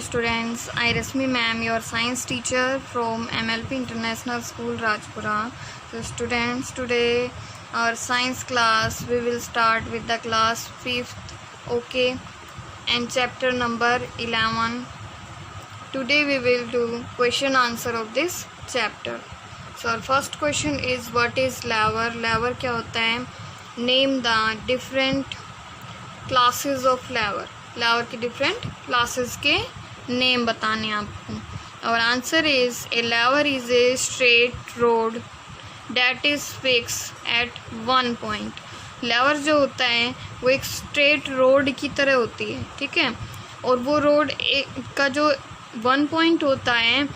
students, I Rasmi ma'am, your science teacher from MLP International School Rajpura. So students, today our science class we will start with the class 5th, okay, and chapter number 11. Today we will do question answer of this chapter. So our first question is, what is lever? Lever क्या होता है? Name the different classes of lever. लेवर की different classes के name बताने आपको. और answer is a lever is a straight road that is fix at one point. Lever जो होता है वो एक स्ट्रेट रोड की तरह होती है, ठीक है, और वो रोड का जो वन पॉइंट होता है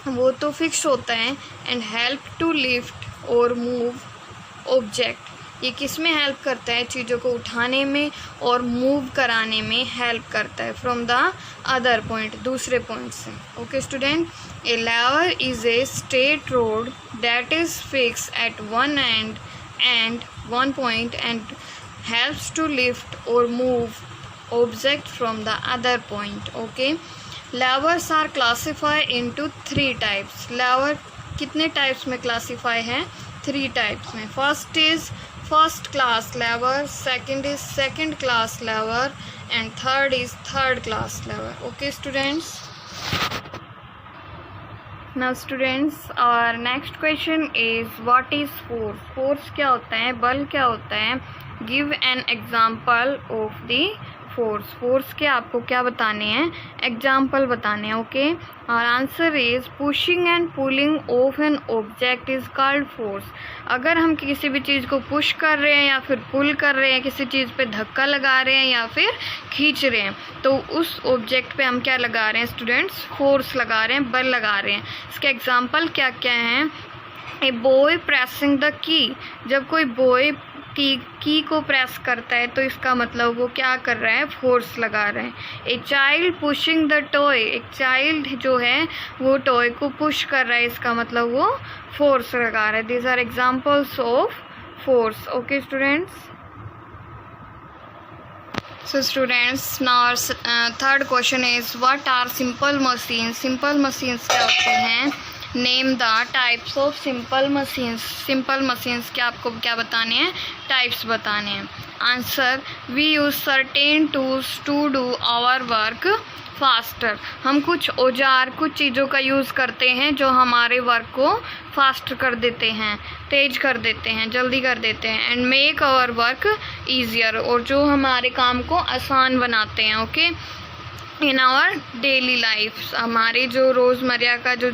वो तो फिक्स होता है. And help to lift or move object. ये किस में हेल्प करता है? चीज़ों को उठाने में और मूव कराने में हेल्प करता है फ्रॉम द अदर पॉइंट, दूसरे पॉइंट से. Okay student, a lever is a straight road that is fix at one and one point and helps to lift or move object from the other point. Okay, levers are classify into 3 types. Lever कितने types में classify है? 3 types में. First is first class lever, second is second class lever and third is third class lever. Okay students, now students और next question is, what is force? Force क्या होता है? बल क्या होता है? Give an example of the force. Force के आपको क्या बताने हैं? एग्जाम्पल बताने हैं. ओके, और answer is, pushing and pulling of an object is called force. अगर हम किसी भी चीज़ को पुश कर रहे हैं या फिर पुल कर रहे हैं, किसी चीज़ पे धक्का लगा रहे हैं या फिर खींच रहे हैं, तो उस ऑब्जेक्ट पे हम क्या लगा रहे हैं स्टूडेंट्स? फोर्स लगा रहे हैं, बल लगा रहे हैं. इसके एग्जाम्पल क्या क्या हैं? A boy pressing the key. जब कोई बॉय की को प्रेस करता है तो इसका मतलब वो क्या कर रहा है? फोर्स लगा रहे हैं. A child pushing the toy. एक चाइल्ड जो है वो टॉय को पुश कर रहा है, इसका मतलब वो फोर्स लगा रहा है. These are examples of force. Okay students, so students now third question is, what are simple machines? Simple machines क्या होती हैं? Name the types of simple machines. Simple machines के आपको क्या बताने हैं? टाइप्स बताने हैं. Answer, we use certain tools to do our work faster. हम कुछ औजार, कुछ चीज़ों का यूज़ करते हैं जो हमारे वर्क को फास्ट कर देते हैं, तेज कर देते हैं, जल्दी कर देते हैं. And make our work easier, और जो हमारे काम को आसान बनाते हैं. Okay, in our daily life, हमारे जो रोज़मर्रा का जो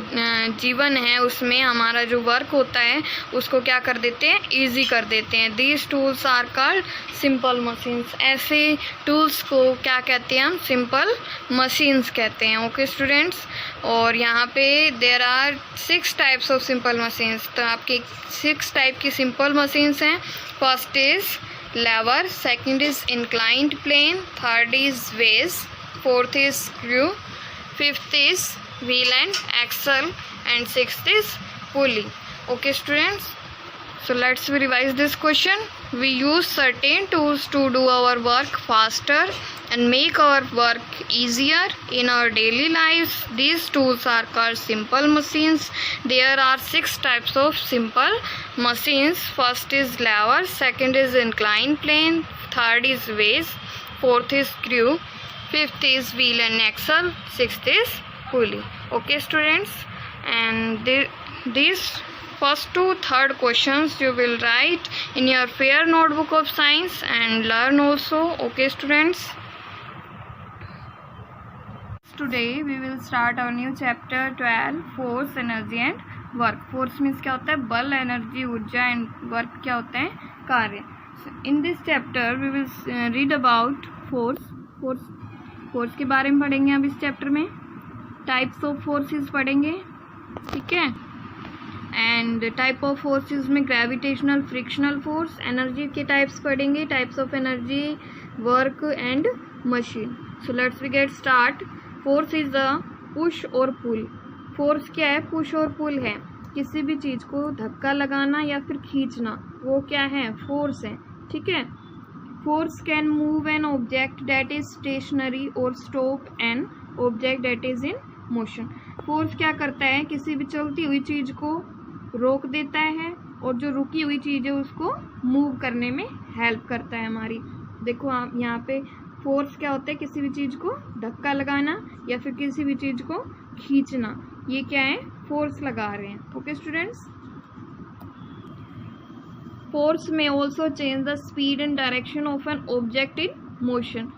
जीवन है उसमें हमारा जो वर्क होता है उसको क्या कर देते हैं? ईजी कर देते हैं. These tools are called simple machines. ऐसे टूल्स को क्या कहते हैं हम? सिंपल मशीन्स कहते हैं. ओके स्टूडेंट्स, और यहाँ पे there are 6 types of simple machines. तो आपके 6 टाइप की सिंपल मशीन्स हैं. First is lever, second is inclined plane, third is wedge, fourth is screw, fifth is wheel and axle, and sixth is pulley. Okay students, so let's revise this question. We use certain tools to do our work faster and make our work easier in our daily lives. These tools are called simple machines. There are 6 types of simple machines. First is lever, second is inclined plane, third is vase, fourth is screw, fifth is wheel and axle, sixth is pulley. Okay students, and these first 2 third questions you will write in your fair notebook of science and learn also. Okay students, today we will start our new chapter 12, force, energy and work. Force means क्या होता है? बल, energy, ऊर्जा, and work क्या होता है? कार्य. In this chapter we will read about force. Force के बारे में पढ़ेंगे अब इस चैप्टर में. टाइप्स ऑफ फोर्सेस पढ़ेंगे, ठीक है. एंड टाइप ऑफ फोर्सेस में ग्रेविटेशनल, फ्रिक्शनल फोर्स. एनर्जी के टाइप्स पढ़ेंगे, types of energy, work and machine. So let's we get start. Force is the push और पुल. फोर्स क्या है? पुश और पुल है. किसी भी चीज़ को धक्का लगाना या फिर खींचना, वो क्या है? फोर्स है, ठीक है. Force can move an object that is stationary or stop an object that is in motion. Force क्या करता है, किसी भी चलती हुई चीज को रोक देता है और जो रुकी हुई चीज है उसको मूव करने में हेल्प करता है हमारी। देखो आप यहाँ पे फोर्स क्या होता है, किसी भी चीज को धक्का लगाना या फिर किसी भी चीज को खींचना, ये क्या है, फोर्स लगा रहे हैं। ओके स्टूडेंट्स, फोर्स में also change the speed and direction of an object in motion.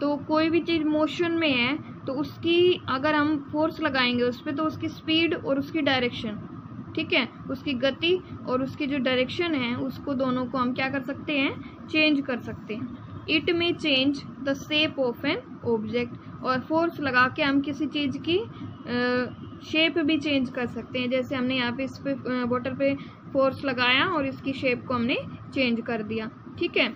तो कोई भी चीज मोशन में है तो उसकी अगर हम फोर्स लगाएंगे उस पर तो उसकी स्पीड और उसकी डायरेक्शन, ठीक है, उसकी गति और उसकी जो डायरेक्शन है उसको दोनों को हम क्या कर सकते हैं, चेंज कर सकते हैं। इट में change the shape of an object, और फोर्स लगा के हम किसी चीज की शेप भी चेंज कर सकते हैं। जैसे हमने यहाँ पे इस पे बॉटल पे फोर्स लगाया और इसकी शेप को हमने चेंज कर दिया, ठीक है।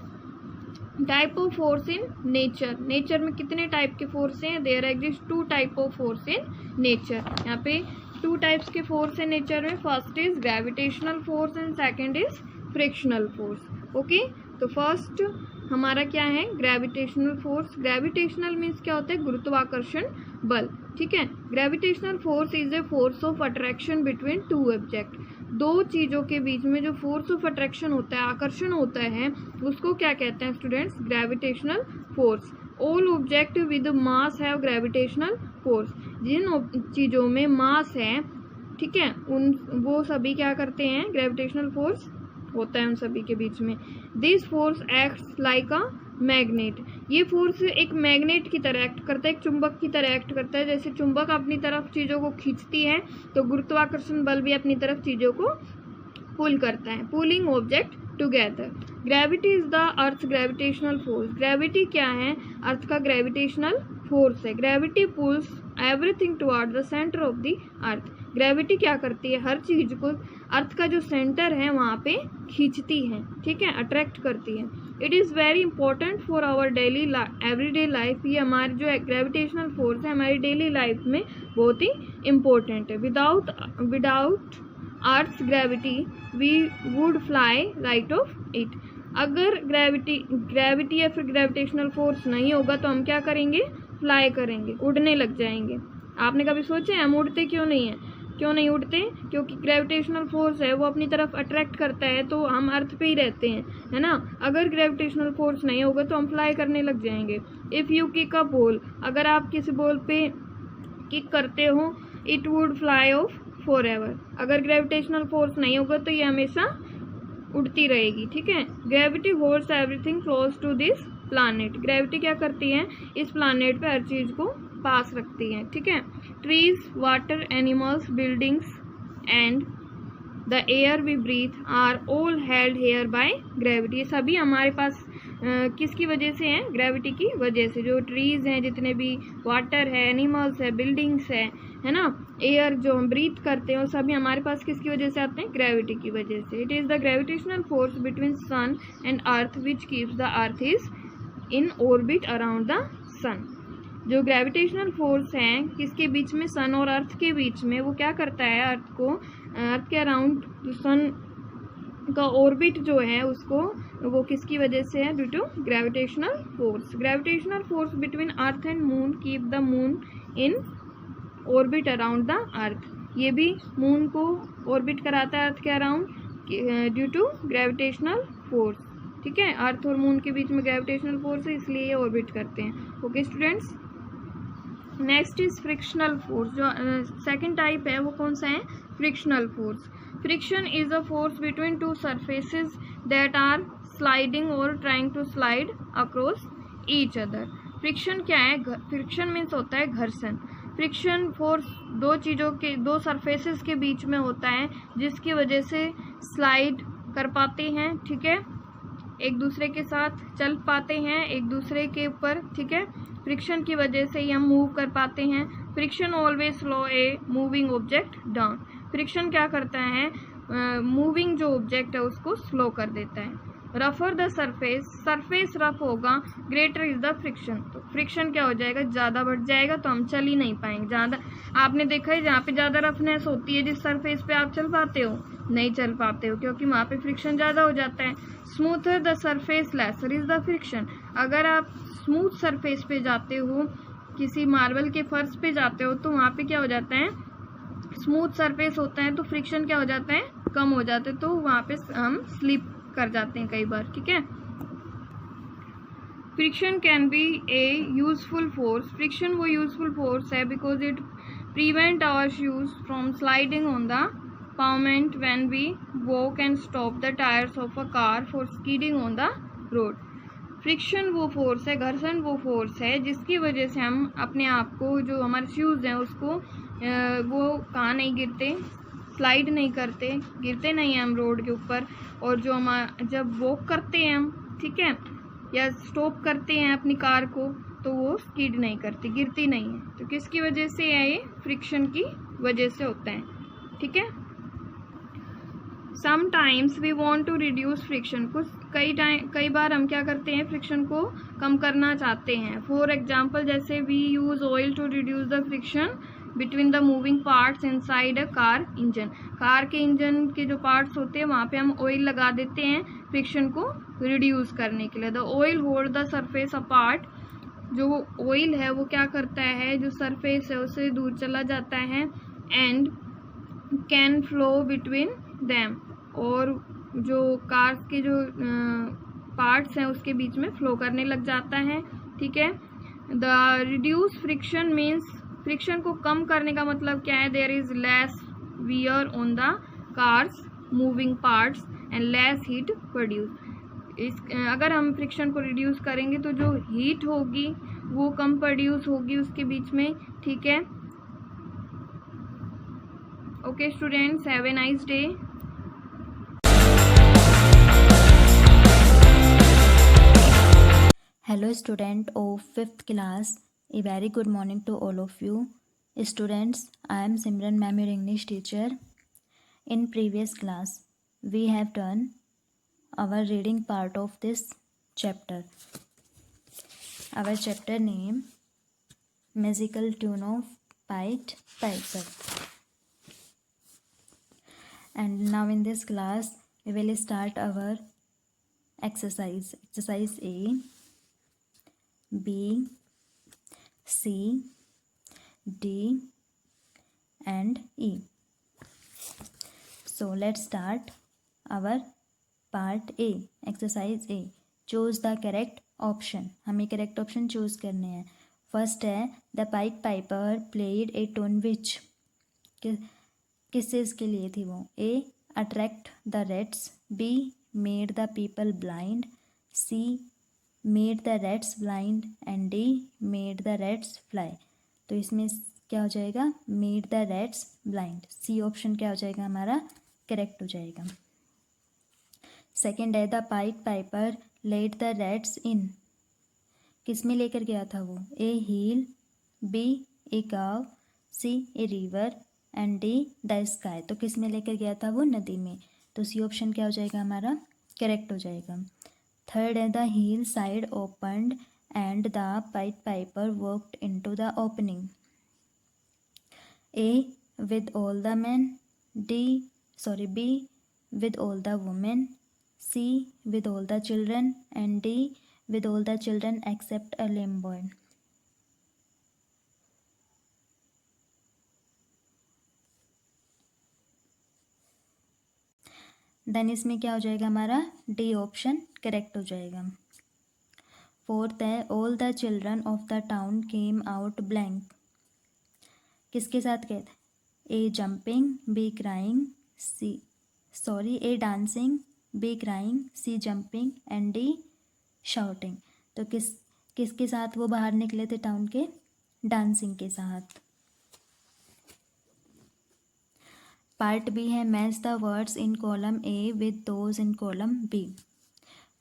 Type of force in nature, nature में कितने टाइप के फोर्स हैं, there exist 2 type of force in nature. यहाँ पे 2 टाइप्स के फोर्स है नेचर में, first is gravitational force and second is frictional force. Okay, तो फर्स्ट हमारा क्या है, ग्रेविटेशनल फोर्स। ग्रेविटेशनल मीन्स क्या होता है, गुरुत्वाकर्षण बल, ठीक है। Gravitational force is a force of attraction between 2 object. 2 चीजों के बीच में जो फोर्स ऑफ अट्रैक्शन होता है, आकर्षण होता है, उसको क्या कहते हैं students, gravitational force. All object with mass have gravitational force. जिन चीजों में मास है, ठीक है, वो सभी क्या करते हैं, ग्रेविटेशनल फोर्स होता है उन सभी के बीच में। This force acts like a magnet. ये फोर्स एक मैग्नेट की तरह एक्ट करता है, एक चुंबक की तरह एक्ट करता है। जैसे चुंबक अपनी तरफ चीजों को खींचती है तो गुरुत्वाकर्षण बल भी अपनी तरफ चीजों को पुल करता है, pulling object together. Gravity is the earth gravitational force. Gravity क्या है, अर्थ का ग्रेविटेशनल फोर्स है। Gravity pulls everything toward the centre of the earth. Gravity क्या करती है, हर चीज को अर्थ का जो सेंटर है वहां पे खींचती है, ठीक है, अट्रैक्ट करती है। It is very important for our daily everyday life. ये हमारी जो ग्रेविटेशनल फोर्स है हमारी डेली लाइफ में बहुत ही इम्पोर्टेंट है। Without earth gravity we would fly right off it. अगर ग्रेविटी या फिर ग्रेविटेशनल फोर्स नहीं होगा तो हम क्या करेंगे, फ्लाई करेंगे, उड़ने लग जाएंगे। आपने कभी सोचा है हम उड़ते क्यों नहीं है, क्यों नहीं उड़ते, क्योंकि ग्रेविटेशनल फोर्स है वो अपनी तरफ अट्रैक्ट करता है तो हम अर्थ पे ही रहते हैं, है ना। अगर ग्रेविटेशनल फोर्स नहीं होगा तो हम फ्लाई करने लग जाएंगे। If you kick a ball, अगर आप किसी बॉल पे किक करते हो, it would fly off forever. अगर ग्रेविटेशनल फोर्स नहीं होगा तो ये हमेशा उड़ती रहेगी, ठीक है। Gravity holds everything close to this planet. Gravity क्या करती है, इस प्लानेट पे हर चीज को पास रखती है, ठीक है। Trees, water, animals, buildings and the air we breathe are all held here by gravity. सभी हमारे पास किसकी वजह से हैं, ग्रेविटी की वजह से। जो ट्रीज हैं, जितने भी वाटर है, एनिमल्स है, बिल्डिंग्स है ना, एयर जो हम ब्रीथ करते हैं वो सभी हमारे पास किसकी वजह से आते हैं, ग्रेविटी की वजह से। It is the gravitational force between sun and earth which keeps the earth is in orbit around the sun. जो ग्रेविटेशनल फोर्स है किसके बीच में, सन और अर्थ के बीच में, वो क्या करता है, अर्थ के अराउंड सन का ऑर्बिट जो है उसको, वो किसकी वजह से है, due to gravitational force. Gravitational force between earth and moon keep the moon in orbit around the earth. ये भी मून को ऑर्बिट कराता है अर्थ के around due to gravitational force, ठीक है। अर्थ और मून के बीच में ग्रेविटेशनल फोर्स है इसलिए ये ऑर्बिट करते हैं। Okay students, next is frictional force. जो सेकंड टाइप है वो कौन सा है, frictional force. Friction is a force between 2 surfaces that are sliding or trying to slide across each other. Friction क्या है, फ्रिक्शन मीन्स होता है घर्षण। फ्रिक्शन फोर्स 2 चीज़ों के, 2 सरफेसेस के बीच में होता है जिसकी वजह से स्लाइड कर पाते हैं, ठीक है, एक दूसरे के साथ चल पाते हैं एक दूसरे के ऊपर, ठीक है। फ्रिक्शन की वजह से ही हम मूव कर पाते हैं। Friction always slow a moving object down. Friction क्या करता है, मूविंग जो ऑब्जेक्ट है उसको स्लो कर देता है। रफर द सरफेस, सरफेस रफ होगा, ग्रेटर इज द फ्रिक्शन। तो फ्रिक्शन क्या हो जाएगा, ज़्यादा बढ़ जाएगा तो हम चल ही नहीं पाएंगे। ज़्यादा आपने देखा है जहाँ पे ज़्यादा रफनेस होती है जिस सरफेस पे आप चल पाते हो, नहीं चल पाते हो क्योंकि वहाँ पे फ्रिक्शन ज़्यादा हो जाता है। Smoother the surface lesser is the friction. अगर आप स्मूथ सरफेस पे जाते हो किसी मार्बल के फर्श पे जाते हो तो वहाँ पे क्या हो जाता है, स्मूथ सरफेस होता है तो फ्रिक्शन क्या हो जाता है, कम हो जाता है, तो वहाँ पे हम स्लिप कर जाते हैं कई बार, ठीक है। Friction can be a useful force, friction वो यूजफुल फोर्स है because it prevent our shoes from sliding on the pavement when we walk and stop the tires of a car for skidding on the road. Friction वो force है, घर्षण वो force है जिसकी वजह से हम अपने आप को, जो हमारे शूज़ हैं उसको वो कहाँ नहीं गिरते, स्लाइड नहीं करते, गिरते नहीं हैं हम रोड के ऊपर, और जो हम जब वॉक करते हैं हम, ठीक है, या स्टॉप करते हैं अपनी कार को, तो वो स्किड नहीं करती, गिरती नहीं है। तो किसकी वजह से है ये, फ्रिक्शन की वजह से होता है, ठीक है। Sometimes we want to reduce friction, कुछ कई बार हम क्या करते हैं, फ्रिक्शन को कम करना चाहते हैं। फॉर एग्जाम्पल, जैसे we use oil to reduce the friction between the moving parts inside a car engine, car के इंजन के जो पार्ट्स होते हैं वहाँ पे हम ऑयल लगा देते हैं फ्रिक्शन को रिड्यूस करने के लिए। The oil hold the surface apart, जो ऑयल है वो क्या करता है, जो सरफेस है उससे दूर चला जाता है, and can flow between them, और जो कार्स के जो पार्ट्स हैं उसके बीच में फ्लो करने लग जाता है, ठीक है। The reduce friction means, friction को कम करने का मतलब क्या है, there is less wear on the cars moving parts and less heat produce. अगर हम फ्रिक्शन को रिड्यूस करेंगे तो जो हीट होगी वो कम प्रोड्यूस होगी उसके बीच में, ठीक है। Okay students, have a nice day. Hello student of 5th class, a very good morning to all of you. Students, I am Simran ma'am, your English teacher. In previous class, we have done our reading part of this chapter. Our chapter name, Musical Tune of Pied Piper. And now in this class, we will start our exercise. Exercise A. B, C, D, and E. So let's start our part A. Exercise A. Choose the correct option. हमें correct option choose करने हैं. First है the Pied Piper played a tune which, किस चीज़ के लिए थी वो? A. Attract the rats. B. Made the people blind. C. Made the rats blind, and D. Made the rats fly. तो इसमें क्या हो जाएगा, Made the rats blind. C option क्या हो जाएगा हमारा, करेक्ट हो जाएगा। सेकेंड है the Pied Piper led the rats in, किस में लेकर गया था वो? A. Hill, B. ए काव, C. A river, and D. The sky. तो किस में लेकर गया था वो? नदी में। तो C ऑप्शन क्या हो जाएगा हमारा, करेक्ट हो जाएगा। थर्ड है the hill side opened and the Pied Piper worked into the opening. A. with all the men, B. with all the women, C. with all the children, and D. with all the children except a lame boy. Then इसमें क्या हो जाएगा हमारा, D option correct हो जाएगा। Fourth है all the children of the town came out blank, किसके साथ गए थे? A jumping, B crying, A dancing, B crying, C jumping, and D shouting. तो किसके साथ वो बाहर निकले थे टाउन के? डांसिंग के साथ। पार्ट बी है match the words in column A with those in column B.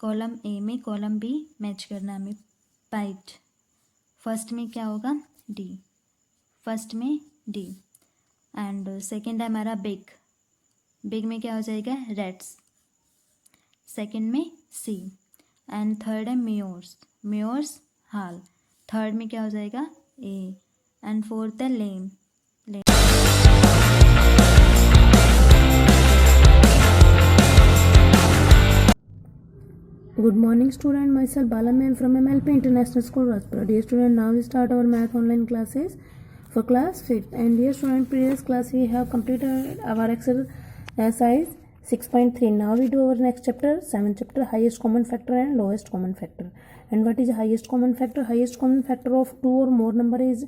Column A में कॉलम बी मैच करना हमें। पाइड फर्स्ट में क्या होगा, डी, फर्स्ट में डी, एंड सेकंड है हमारा बिग, बिग में क्या हो जाएगा, रेड्स, सेकंड में सी, एंड थर्ड है मेयोर्स, मेयोर्स हाल, थर्ड में क्या हो जाएगा, ए, एंड फोर्थ है लेम, Good morning, student. Myself Bala ma'am from MLP International School, Rajpura. Dear student, now we start our math online classes for class 5th. And dear student, previous class we have completed our exercise 6.3. Now we do our next chapter, 7th chapter, highest common factor and lowest common factor. And what is the highest common factor? Highest common factor of two or more number is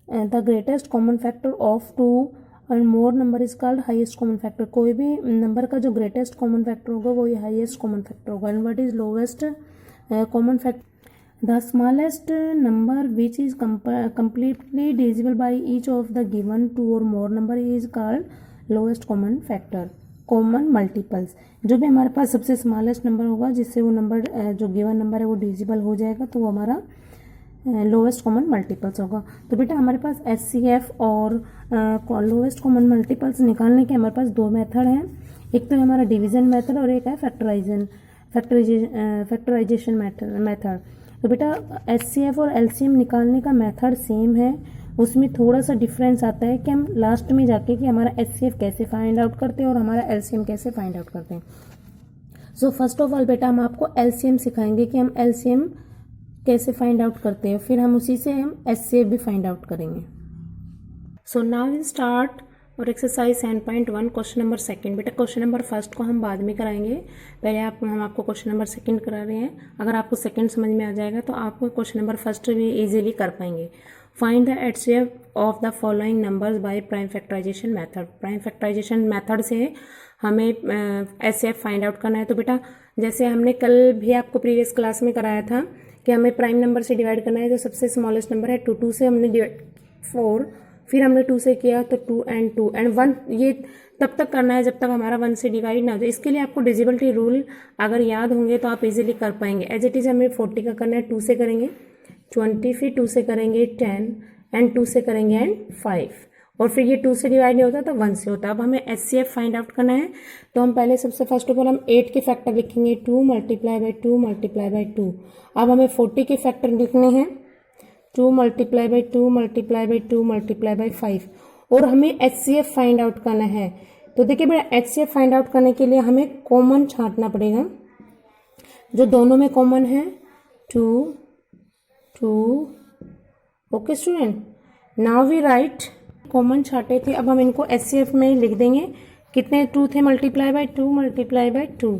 the greatest common factor of two और मोर number is called highest common factor. कोई भी number का जो greatest common factor होगा वो ये highest common factor होगा. And what is lowest common factor? The smallest number which is completely divisible by each of the given two or more number is called lowest common factor. Common multiples, जो भी हमारे पास सबसे smallest number होगा जिससे वो number जो given number है वो डिविजिबल हो जाएगा तो वो हमारा लोवेस्ट कॉमन मल्टीपल्स होगा. तो बेटा हमारे पास HCF और लोवेस्ट कॉमन मल्टीपल्स निकालने के हमारे पास दो मेथड हैं. एक तो है हमारा डिवीजन मेथड और एक है फैक्टराइजेशन मेथड. तो बेटा HCF और LCM निकालने का मेथड सेम है. उसमें थोड़ा सा डिफरेंस आता है कि हम लास्ट में जाके कि हमारा HCF कैसे फाइंड आउट करते हैं और हमारा LCM कैसे फाइंड आउट करते हैं. सो फर्स्ट ऑफ ऑल बेटा हम आपको LCM सिखाएंगे कि हम LCM कैसे फाइंड आउट करते हैं, फिर हम उसी से हम HCF भी फाइंड आउट करेंगे. सो नाउ विल स्टार्ट और एक्सरसाइज 7.1 क्वेश्चन नंबर सेकंड. बेटा क्वेश्चन नंबर फर्स्ट को हम बाद में कराएंगे, पहले हम आपको क्वेश्चन नंबर सेकंड करा रहे हैं. अगर आपको सेकंड समझ में आ जाएगा तो आप क्वेश्चन नंबर फर्स्ट भी इजीली कर पाएंगे. Find the HCF of the following numbers by prime factorisation method. Prime factorisation method से हमें HCF फाइंड आउट करना है. तो बेटा जैसे हमने कल भी आपको प्रीवियस क्लास में कराया था कि हमें प्राइम नंबर से डिवाइड करना है. जो सबसे स्मॉलेस्ट नंबर है 2 से हमने डिवाइड 4, फिर हमने 2 से किया तो 2 and 1. ये तब तक करना है जब तक हमारा 1 से डिवाइड ना हो जाए. इसके लिए आपको डिविजिबिलिटी रूल अगर याद होंगे तो आप इजीली कर पाएंगे. एज इट इज़ हमें 40 का करना है. 2 से करेंगे 20, फिर 2 से करेंगे 10 एंड 2 से करेंगे एंड 5, और फिर ये 2 से डिवाइड नहीं होता तो 1 से होता है. अब हमें HCF फाइंड आउट करना है. तो हम पहले सबसे फर्स्ट ऑफ ऑल हम 8 के फैक्टर लिखेंगे 2 मल्टीप्लाई बाई 2 मल्टीप्लाई बाई 2. अब हमें 40 के फैक्टर लिखने हैं 2 multiply by 2 multiply by 2 multiply by 5, और हमें HCF फाइंड आउट करना है. तो देखिए बेटा HCF फाइंड आउट करने के लिए हमें कॉमन छांटना पड़ेगा. जो दोनों में कॉमन है 2 2. Okay student, now we write. Common छाटे थे, अब हम इनको HCF में लिख देंगे. कितने 2 थे? मल्टीप्लाई बाई 2 मल्टीप्लाई बाई 2,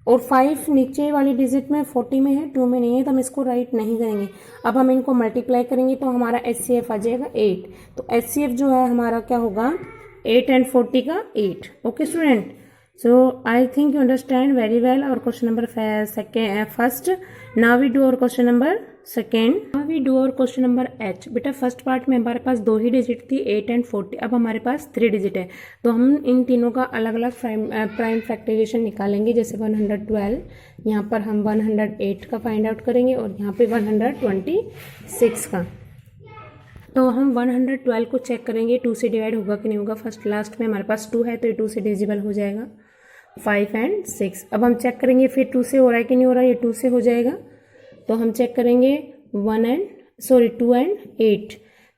और 5 नीचे वाली डिजिट में 40 में है, 2 में नहीं है, तो हम इसको राइट नहीं करेंगे. अब हम इनको मल्टीप्लाई करेंगे तो हमारा HCF आ जाएगा 8. तो HCF जो है हमारा क्या होगा 8 एंड 40 का 8. Okay student, so I think you understand very well our question number first. Now we do our question number second. Now we do our question number H. बेटा फर्स्ट पार्ट में हमारे पास 2 ही digit थी 8 and 40. अब हमारे पास 3 digit है, तो हम इन तीनों का अलग अलग प्राइम फैक्टराइजेशन निकालेंगे. जैसे 112, यहाँ पर हम 108 का फाइंड आउट करेंगे और यहाँ पे 126 का. तो हम 112 को चेक करेंगे 2 से डिवाइड होगा कि नहीं होगा. फर्स्ट लास्ट में हमारे पास 2 है तो ये 2 से डिविजिबल हो जाएगा. 5 एंड 6. अब हम चेक करेंगे फिर 2 से हो रहा है कि नहीं हो रहा है. ये 2 से हो जाएगा, तो हम चेक करेंगे 2 एंड 8.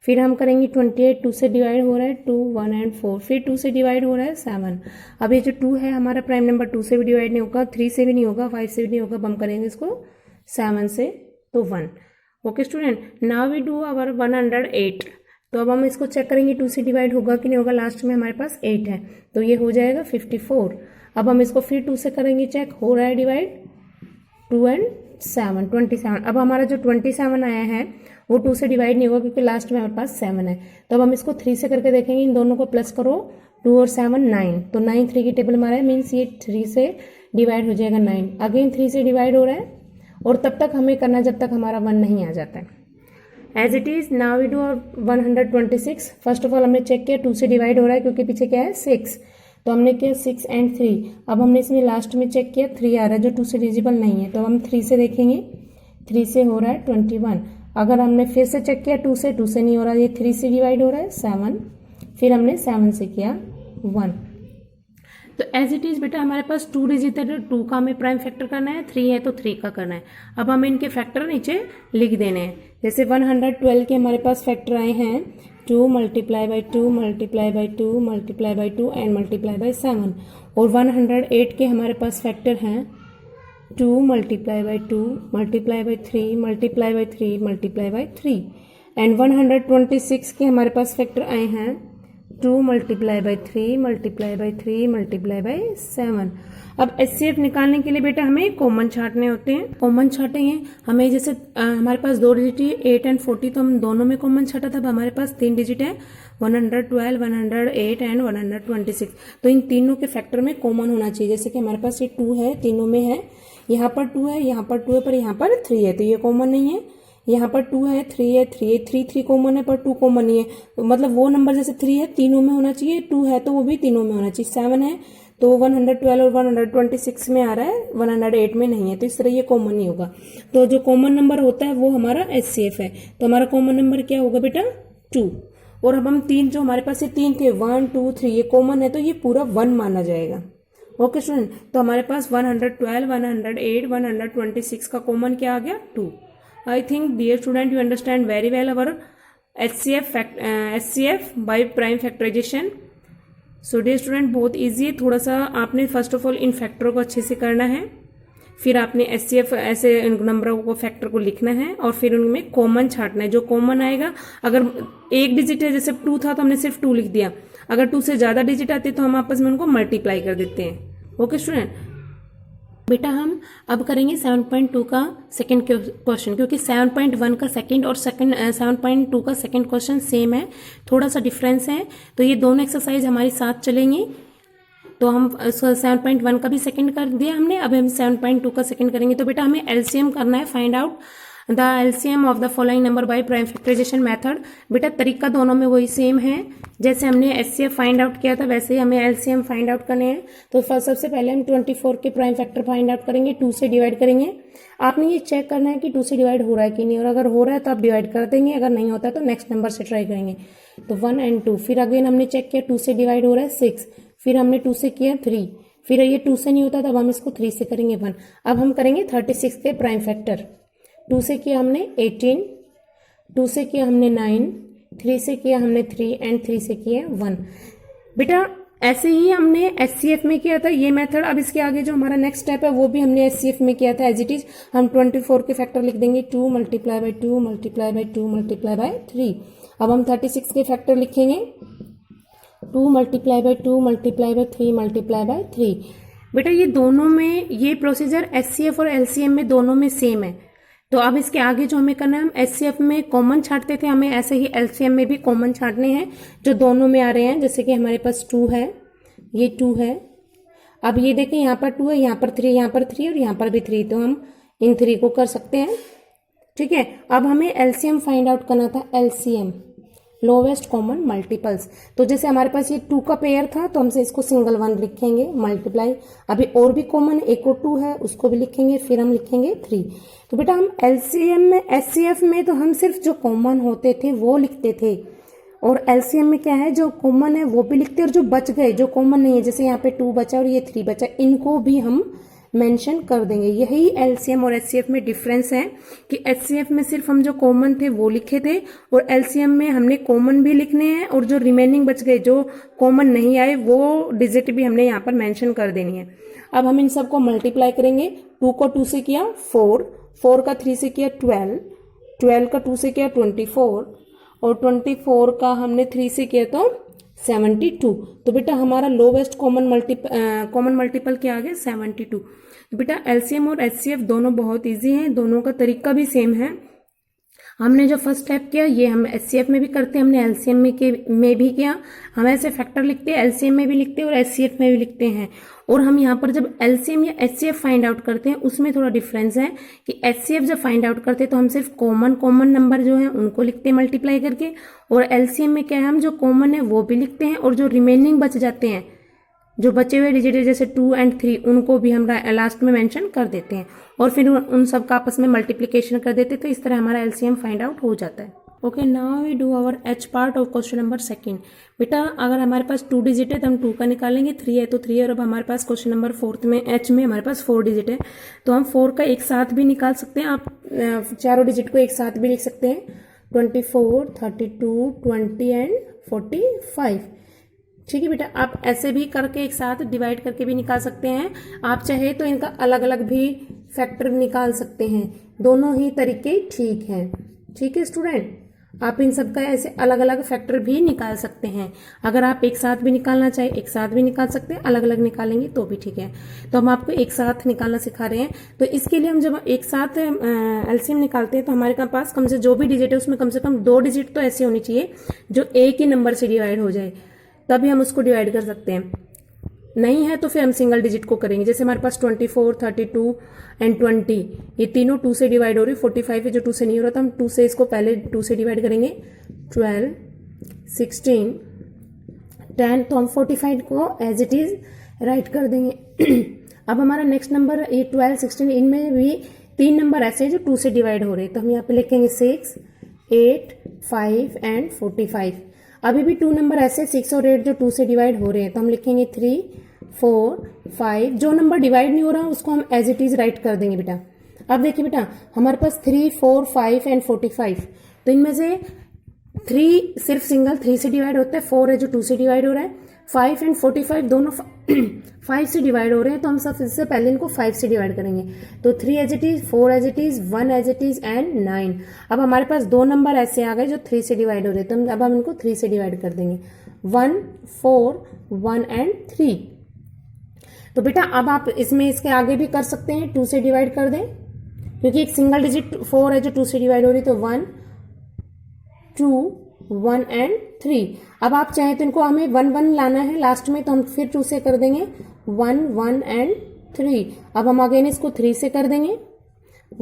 फिर हम करेंगे 28, 2 से डिवाइड हो रहा है 2, 1 एंड 4. फिर 2 से डिवाइड हो रहा है 7. अब ये जो 2 है हमारा प्राइम नंबर 2 से भी डिवाइड नहीं होगा, 3 से भी नहीं होगा, 5 से भी नहीं होगा. अब हम करेंगे इसको 7 से, तो 1. Okay student, now we do our 108. तो अब हम इसको चेक करेंगे 2 से डिवाइड होगा कि नहीं होगा. लास्ट में हमारे पास 8 है, तो ये हो जाएगा 54. अब हम इसको फिर 2 से करेंगे चेक, हो रहा है डिवाइड 2 एंड 7, 27. अब हमारा जो 27 आया है वो 2 से डिवाइड नहीं होगा क्योंकि लास्ट में हमारे पास 7 है. तो अब हम इसको 3 से करके देखेंगे. इन दोनों को प्लस करो, 2 और 7 9. तो 9 3 की टेबल में आ रहा है, मीन्स ये 3 से डिवाइड हो जाएगा 9. अगेन 3 से डिवाइड हो रहा है, और तब तक हमें करना जब तक हमारा 1 नहीं आ जाता है. As it is now we do 126. First of all हमने चेक किया 2 से डिवाइड हो रहा है क्योंकि पीछे क्या है 6, तो हमने किया 6 एंड 3. अब हमने इसमें लास्ट में चेक किया 3 आ रहा है जो 2 से डिविजिबल नहीं है, तो हम 3 से देखेंगे. 3 से हो रहा है 21. अगर हमने फिर से चेक किया 2 से नहीं हो रहा है, ये 3 से डिवाइड हो रहा है 7. फिर हमने 7 से किया 1. तो एज इट इज़ बेटा हमारे पास 2 डिजिट है, 2 का हमें प्राइम फैक्टर करना है, 3 है तो 3 का करना है. अब हमें इनके फैक्टर नीचे लिख देने हैं. जैसे 112 के हमारे पास फैक्टर आए हैं 2 multiply by 2 multiply by 2 multiply by 2 and multiply by 7. और 108 के हमारे पास फैक्टर हैं 2 multiply by 2 multiply by 3 multiply by 3 multiply by 3 and 126 के हमारे पास फैक्टर आए हैं 2 multiply by 3 multiply by 3 multiply by 7। अब HCF निकालने के लिए बेटा हमें कॉमन छांटने होते हैं। कॉमन छाटेंगे हमें, जैसे हमारे पास 2 डिजिट है 8 एंड 40, तो हम दोनों में कॉमन छाटा था। अब हमारे पास 3 डिजिट है 112, 108 एंड 126, तो इन तीनों के फैक्टर में कॉमन होना चाहिए। जैसे कि हमारे पास ये 2 है, तीनों में है, यहाँ पर 2 है, यहाँ पर 2 है, पर यहाँ पर 3 है, तो ये कॉमन नहीं है। यहाँ पर 2 है, 3 है, 3 है, 3 कॉमन है, पर 2 कॉमन नहीं है, तो मतलब वो नंबर जैसे 3 है तीनों में होना चाहिए, 2 है तो वो भी तीनों में होना चाहिए, 7 है तो 112 और 126 में आ रहा है, 108 में नहीं है, तो इस तरह ये कॉमन नहीं होगा। तो जो कॉमन नंबर होता है वो हमारा HCF है। तो हमारा कॉमन नंबर क्या होगा बेटा 2। और अब हम 3, जो हमारे पास ये 3 थे 1 2 3 ये कॉमन है, तो ये पूरा 1 माना जाएगा। ओके स्टूडेंट, तो हमारे पास 112, 108, 126 का कॉमन क्या आ गया 2। I think dear student you understand very well our HCF by prime factorisation. So dear student बहुत इजी है, थोड़ा सा आपने फर्स्ट ऑफ ऑल इन फैक्टरों को अच्छे से करना है, फिर आपने HCF ऐसे नंबरों को फैक्टर को लिखना है और फिर उनमें कॉमन छांटना है। जो कॉमन आएगा, अगर एक डिजिट है जैसे 2 था तो हमने सिर्फ 2 लिख दिया, अगर 2 से ज्यादा डिजिट आते तो हम आपस में उनको मल्टीप्लाई कर देते हैं। ओके स्टूडेंट, बेटा हम अब करेंगे 7.2 का सेकंड क्वेश्चन, क्योंकि 7.1 का सेकंड और 7.2 का सेकंड क्वेश्चन सेम है, थोड़ा सा डिफरेंस है, तो ये दोनों एक्सरसाइज हमारे साथ चलेंगी। तो हम 7.1 का भी सेकंड कर दिया हमने, अब हम 7.2 का सेकंड करेंगे। तो बेटा हमें एलसीएम करना है, find out the LCM of the following number by prime factorisation method. बेटा तरीका दोनों में वही सेम है, जैसे हमने HCF फाइंड आउट किया था वैसे ही हमें LCM फाइंड आउट करने हैं। तो सबसे पहले हम 24 के प्राइम फैक्टर फाइंड आउट करेंगे, 2 से डिवाइड करेंगे। आपने ये चेक करना है कि 2 से डिवाइड हो रहा है कि नहीं, और अगर हो रहा है तो आप डिवाइड कर देंगे, अगर नहीं होता है तो नेक्स्ट नंबर से ट्राई करेंगे। तो 1 and 2, फिर अगेन हमने चेक किया 2 से डिवाइड हो रहा है 6, फिर हमने 2 से किया 3, फिर ये 2 से नहीं होता तब हम इसको 3 से करेंगे 1। अब हम करेंगे 36 के प्राइम फैक्टर। 2 से किया हमने 18, 2 से किया हमने 9, 3 से किया हमने 3 एंड 3 से किया 1। बेटा ऐसे ही हमने HCF में किया था ये मेथड। अब इसके आगे जो हमारा नेक्स्ट स्टेप है वो भी हमने HCF में किया था एज इट इज। हम 24 के फैक्टर लिख देंगे 2 multiply by 2 multiply by 2 multiply by 3। अब हम 36 के फैक्टर लिखेंगे 2 multiply by 2 multiply by 3 multiply by 3। बेटा ये दोनों में ये प्रोसीजर HCF और LCM में दोनों में सेम है। तो अब इसके आगे जो हमें करना है, हम HCF में कॉमन छांटते थे, हमें ऐसे ही LCM में भी कॉमन छांटने हैं जो दोनों में आ रहे हैं। जैसे कि हमारे पास 2 है, ये 2 है, अब ये देखें यहाँ पर 2 है, यहाँ पर 3, यहाँ पर 3 और यहाँ पर भी 3, तो हम इन 3 को कर सकते हैं। ठीक है, अब हमें LCM फाइंड आउट करना था, LCM लोवेस्ट कॉमन मल्टीपल्स। तो जैसे हमारे पास ये 2 का पेयर था तो हमसे इसको सिंगल 1 लिखेंगे मल्टीप्लाई। अभी और भी कॉमन एक और 2 है उसको भी लिखेंगे, फिर हम लिखेंगे 3। तो बेटा हम LCM में HCF में तो हम सिर्फ जो कॉमन होते थे वो लिखते थे, और LCM में क्या है जो कॉमन है वो भी लिखते हैं, और जो बच गए जो कॉमन नहीं है, जैसे यहाँ पे 2 बचा और ये 3 बचा, इनको भी हम मेंशन कर देंगे। यही LCM और HCF में डिफरेंस है कि HCF में सिर्फ हम जो कॉमन थे वो लिखे थे, और LCM में हमने कॉमन भी लिखने हैं, और जो रिमेनिंग बच गए जो कॉमन नहीं आए वो डिजिट भी हमने यहाँ पर मेंशन कर देनी है। अब हम इन सबको मल्टीप्लाई करेंगे। 2 को 2 से किया 4, 4 का 3 से किया 12, 12 का 2 से किया 24, और 24 का हमने 3 से किया तो 72। तो बेटा हमारा लोवेस्ट कॉमन मल्टीपल क्या आ गया 72। तो बेटा LCM और HCF दोनों बहुत इजी हैं, दोनों का तरीका भी सेम है। हमने जो फर्स्ट स्टेप किया ये हम HCF में भी करते हैं, हमने LCM में भी किया। हम ऐसे फैक्टर लिखते हैं, LCM में भी लिखते हैं और HCF में भी लिखते हैं। और हम यहाँ पर जब LCM या HCF फाइंड आउट करते हैं उसमें थोड़ा डिफरेंस है कि HCF जब फाइंड आउट करते हैं तो हम सिर्फ कॉमन नंबर जो है उनको लिखते हैं मल्टीप्लाई करके, और LCM में क्या है हम जो कॉमन है वो भी लिखते हैं, और जो रिमेनिंग बच जाते हैं जो बचे हुए डिजिट जैसे 2 एंड 3 उनको भी हम लास्ट में मेंशन कर देते हैं, और फिर उन सब का आपस में मल्टीप्लिकेशन कर देते हैं। तो इस तरह हमारा LCM फाइंड आउट हो जाता है। Okay, now we do our H part of question number 2। बेटा अगर हमारे पास 2 डिजिट है तो हम 2 का निकालेंगे, 3 है तो 3 है, और अब हमारे पास क्वेश्चन नंबर 4 में H में हमारे पास 4 डिजिट है, तो हम 4 का एक साथ भी निकाल सकते हैं। आप चारों डिजिट को एक साथ भी लिख सकते हैं, 24, 32, 20 एंड 45। ठीक है बेटा, आप ऐसे भी करके एक साथ डिवाइड करके भी निकाल सकते हैं। आप चाहे तो इनका अलग अलग भी फैक्टर निकाल सकते हैं। दोनों ही तरीके ठीक हैं। ठीक है स्टूडेंट, आप इन सब का ऐसे अलग अलग फैक्टर भी निकाल सकते हैं। अगर आप एक साथ भी निकालना चाहे एक साथ भी निकाल सकते हैं, अलग अलग निकालेंगे तो भी ठीक है। तो हम आपको एक साथ निकालना सिखा रहे हैं। तो इसके लिए हम जब एक साथ एलसीएम निकालते हैं तो हमारे पास कम से जो भी डिजिट है उसमें कम से कम 2 डिजिट तो ऐसी होनी चाहिए जो एक ही नंबर से डिवाइड हो जाए, तभी हम उसको डिवाइड कर सकते हैं। नहीं है तो फिर हम सिंगल डिजिट को करेंगे। जैसे हमारे पास 24, 32 एंड 20 ये तीनों 2 से डिवाइड हो रही है। 45 है जो 2 से नहीं हो रहा, तो हम 2 से इसको पहले 2 से डिवाइड करेंगे। 12, 16, 10, तो हम 45 को एज इट इज राइट कर देंगे। अब हमारा नेक्स्ट नंबर ये 12, 16, इनमें भी 3 नंबर ऐसे हैं जो 2 से डिवाइड हो रहे हैं, तो हम यहाँ पे लिखेंगे 6, 8, 5 एंड 45। अभी भी 2 नंबर ऐसे 6 और 8 जो 2 से डिवाइड हो रहे हैं, तो हम लिखेंगे 3, 4, 5। जो नंबर डिवाइड नहीं हो रहा उसको हम एज इट इज राइट कर देंगे बेटा। अब देखिए बेटा हमारे पास 3, 4, 5 एंड 45, तो इनमें से 3 सिर्फ सिंगल 3 से डिवाइड होता है, 4 है जो 2 से डिवाइड हो रहा है, 5 एंड 45 दोनों 5 से डिवाइड हो रहे हैं, तो हम सबसे पहले इनको 5 से डिवाइड करेंगे। तो 3 as it is, 4 as it is, 1 as it is and 9। अब हमारे पास 2 नंबर ऐसे आ गए जो 3 से डिवाइड हो रहे हैं, तो अब हम इनको 3 से डिवाइड कर देंगे। 1, 4, 1 एंड 3। तो बेटा अब आप इसमें इसके आगे भी कर सकते हैं, 2 से डिवाइड कर दें, क्योंकि एक सिंगल डिजिट 4 है जो 2 से डिवाइड हो रही है, तो 1, 2, 1 एंड 3। अब आप चाहें तो इनको हमें 1, 1 लाना है लास्ट में, तो हम फिर 2 से कर देंगे 1, 1 एंड 3। अब हम अगेन इसको 3 से कर देंगे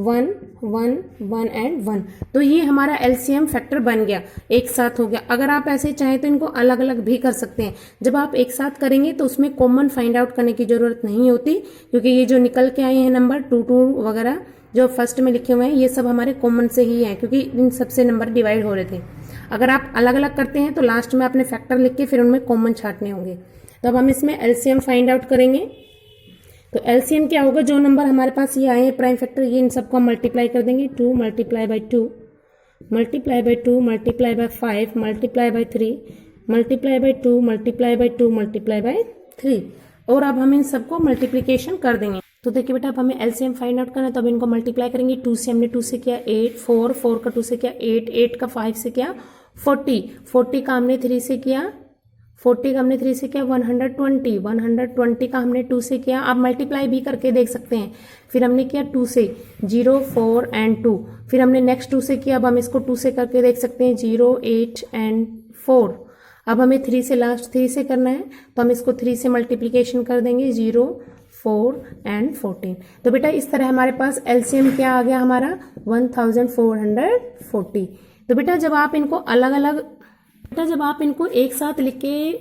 1, 1, 1 एंड 1। तो ये हमारा एलसीएम फैक्टर बन गया, एक साथ हो गया। अगर आप ऐसे चाहें तो इनको अलग अलग भी कर सकते हैं। जब आप एक साथ करेंगे तो उसमें कॉमन फाइंड आउट करने की जरूरत नहीं होती, क्योंकि ये जो निकल के आए हैं नंबर 2, 2 वगैरह जो फर्स्ट में लिखे हुए हैं ये सब हमारे कॉमन से ही हैं, क्योंकि इन सबसे नंबर डिवाइड हो रहे थे। अगर आप अलग अलग करते हैं तो लास्ट में अपने फैक्टर लिख के फिर उनमें कॉमन छांटने होंगे। तो अब हम इसमें एलसीएम फाइंड आउट करेंगे। तो एलसीएम क्या होगा, जो नंबर हमारे पास ये आए हैं प्राइम फैक्टर, ये इन सबको हम मल्टीप्लाई कर देंगे। 2 multiply by 2 multiply by 2 multiply by 5 multiply by 3 multiply by 2 multiply by 2 multiply by 3। और अब हम इन सबको मल्टीप्लीकेशन कर देंगे। तो देखिए बेटा अब हमें एलसीएम फाइंड आउट करना है, तो अब इनको मल्टीप्लाई करेंगे। 2 से हमने 2 से किया 8, 4, 4 का 2 से किया 8, 8 का 5 से किया 40, 40 का हमने 3 से किया 40 का हमने 3 से किया 120, 120 का हमने 2 से किया। आप मल्टीप्लाई भी करके देख सकते हैं। फिर हमने किया 2 से 0, 4 एंड 2। फिर हमने नेक्स्ट 2 से किया, अब हम इसको 2 से करके देख सकते हैं 0, 8 एंड 4। अब हमें 3 से लास्ट 3 से करना है, तो हम इसको 3 से मल्टीप्लीकेशन कर देंगे 0, 4 एंड 14। तो बेटा इस तरह हमारे पास एलसीएम क्या आ गया हमारा 1440। तो बेटा जब आप इनको एक साथ लिख के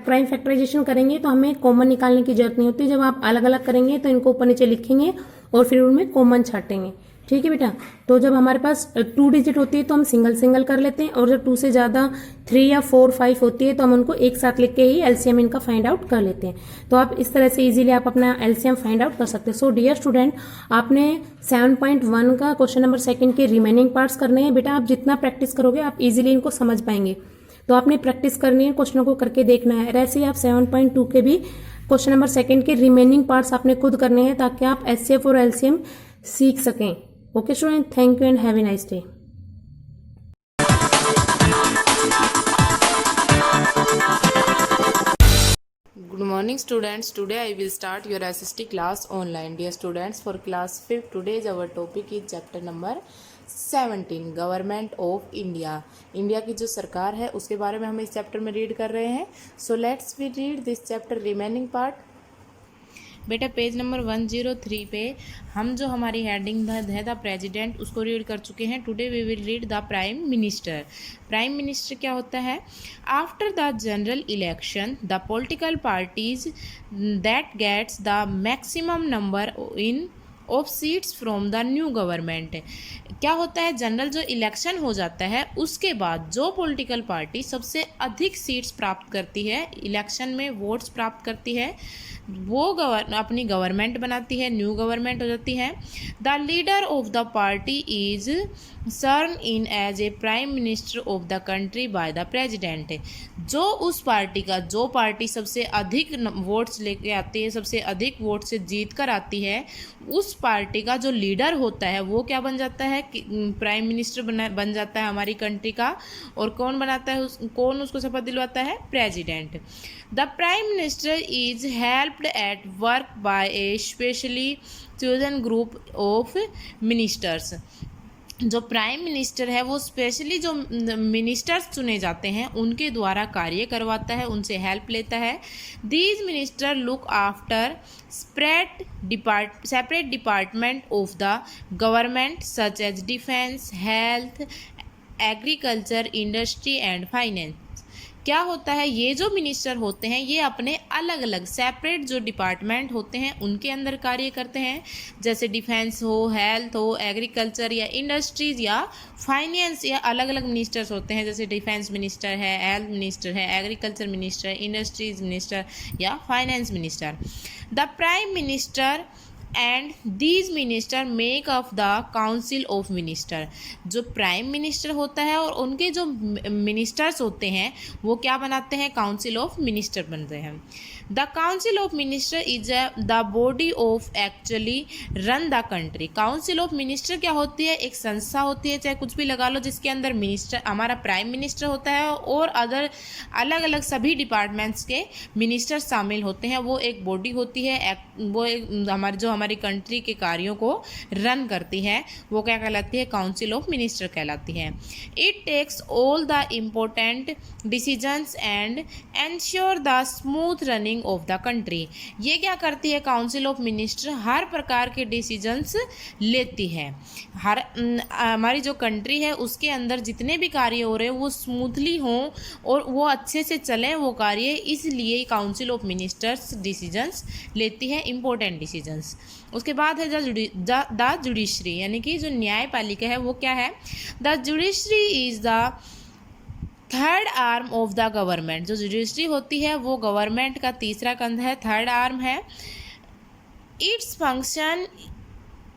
प्राइम फैक्टराइजेशन करेंगे तो हमें कॉमन निकालने की जरूरत नहीं होती। जब आप अलग अलग करेंगे तो इनको ऊपर नीचे लिखेंगे और फिर उनमें कॉमन छाटेंगे। ठीक है बेटा। तो जब हमारे पास 2 डिजिट होती है तो हम सिंगल सिंगल कर लेते हैं, और जब 2 से ज्यादा 3 या 4, 5 होती है तो हम उनको एक साथ लिख के ही एलसीएम इनका फाइंड आउट कर लेते हैं। तो आप इस तरह से इजीली आप अपना एलसीएम फाइंड आउट कर सकते हैं। सो डियर स्टूडेंट, आपने 7.1 का क्वेश्चन नंबर 2 के रिमेनिंग पार्ट्स करने हैं। बेटा आप जितना प्रैक्टिस करोगे आप इजीली इनको समझ पाएंगे। तो आपने प्रैक्टिस करनी है, क्वेश्चनों को करके देखना है। ऐसे ही आप 7.2 के भी क्वेश्चन नंबर 2 के रिमेनिंग पार्ट्स आपने खुद करने हैं, ताकि आप एचसीएफ और एलसीएम सीख सकें। Okay student, thank you and have a nice day. Good morning students. Today I will start your SST class online. Dear students, for class 5th, today's our topic is chapter number 17, government of India. India की जो सरकार है उसके बारे में हम इस chapter में रीड कर रहे हैं। So let's we read this chapter remaining part. बेटा पेज नंबर 103 पे हम जो हमारी हेडिंग है द प्रेसिडेंट उसको रीड कर चुके हैं। Today we will read the prime minister. Prime minister क्या होता है? After the general election the political parties that gets the maximum number in of seats from the new government. क्या होता है? जनरल जो इलेक्शन हो जाता है उसके बाद जो पॉलिटिकल पार्टी सबसे अधिक सीट्स प्राप्त करती है, इलेक्शन में वोट्स प्राप्त करती है, वो अपनी गवर्नमेंट बनाती है, न्यू गवर्नमेंट हो जाती है। The leader of the party is sworn in as a prime minister of the country by the president. जो उस पार्टी का, जो पार्टी सबसे अधिक वोट्स लेके आती है, सबसे अधिक वोट से जीत कर आती है, उस पार्टी का जो लीडर होता है वो क्या बन जाता है, प्राइम मिनिस्टर बन जाता है हमारी कंट्री का। और कौन बनाता है, कौन उसको शपथ दिलवाता है, president. The prime minister is helped at work by A specially chosen group of ministers. जो प्राइम मिनिस्टर है वो स्पेशली जो मिनिस्टर्स चुने जाते हैं उनके द्वारा कार्य करवाता है, उनसे हेल्प लेता है। These minister look after separate department of the government such as defence, health, agriculture, industry and finance. क्या होता है, ये जो मिनिस्टर होते हैं ये अपने अलग अलग सेपरेट जो डिपार्टमेंट होते हैं उनके अंदर कार्य करते हैं, जैसे डिफेंस हो, हेल्थ हो, एग्रीकल्चर या इंडस्ट्रीज या फाइनेंस, या अलग अलग मिनिस्टर्स होते हैं, जैसे डिफेंस मिनिस्टर है, हेल्थ मिनिस्टर है, एग्रीकल्चर मिनिस्टर, इंडस्ट्रीज मिनिस्टर या finance minister. The prime minister and these minister make up the council of minister. जो प्राइम मिनिस्टर होता है और उनके जो मिनिस्टर्स होते हैं वो क्या बनाते हैं, काउंसिल ऑफ मिनिस्टर बनते हैं। The council of minister is the body of actually run the country. Council of minister क्या होती है, एक संस्था होती है, चाहे कुछ भी लगा लो, जिसके अंदर मिनिस्टर, हमारा प्राइम मिनिस्टर होता है और अदर अलग अलग सभी डिपार्टमेंट्स के मिनिस्टर शामिल होते हैं। वो एक बॉडी होती है, वो एक हमारी कंट्री के कार्यों को रन करती है, वो क्या कहलाती है, काउंसिल ऑफ मिनिस्टर कहलाती है। It takes all the important decisions and ensure the smooth running of the country. ये क्या करती है, काउंसिल ऑफ मिनिस्टर हर प्रकार के डिसीजंस लेती है। हमारी जो कंट्री है उसके अंदर जितने भी कार्य हो रहे हैं वो स्मूथली हों और वो अच्छे से चलें वो कार्य, इसलिए काउंसिल ऑफ मिनिस्टर्स डिसीजंस लेती है, इंपॉर्टेंट डिसीजंस। उसके बाद है द जुडिशरी, यानी कि जो न्यायपालिका है वो क्या है, the judiciary is the third arm of the government. जो जुडिशरी होती है वो गवर्नमेंट का तीसरा कंधा है, थर्ड आर्म है। Its function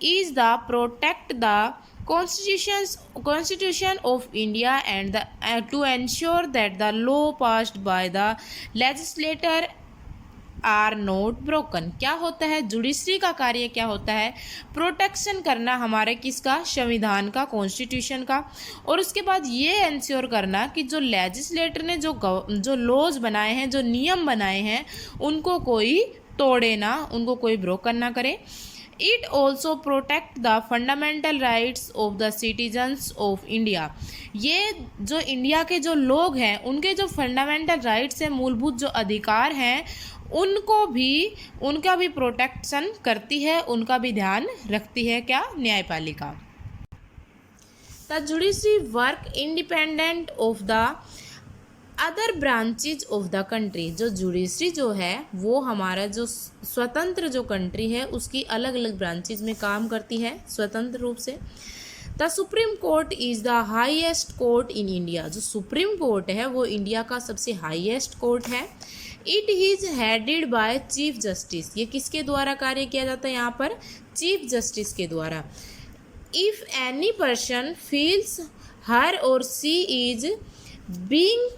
is the protect the Constitution of India and to ensure that the law passed by the legislator are not broken. क्या होता है, जुडिशरी का कार्य क्या होता है, प्रोटेक्शन करना हमारे किसका, संविधान का, कॉन्स्टिट्यूशन का। और उसके बाद ये इंश्योर करना कि जो लेजिस्लेटर ने जो लॉज बनाए हैं, जो नियम बनाए हैं, उनको कोई तोड़े ना, उनको कोई ब्रोकन ना करे। It also protect the fundamental rights of the citizens of India. ये जो इंडिया के जो लोग हैं उनके जो फंडामेंटल राइट्स हैं, मूलभूत जो अधिकार हैं, उनका भी प्रोटेक्शन करती है, उनका भी ध्यान रखती है क्या, न्यायपालिका। The judiciary work independent of the other branches of the country. जो जुडिशरी जो है वो हमारा जो स्वतंत्र जो कंट्री है उसकी अलग अलग ब्रांचेज में काम करती है स्वतंत्र रूप से। The supreme court is the highest court in India. जो सुप्रीम कोर्ट है वो इंडिया का सबसे हाईएस्ट कोर्ट है। It is headed by chief justice. ये किसके द्वारा कार्य किया जाता है यहाँ पर, चीफ जस्टिस के द्वारा। If any person feels her or she is being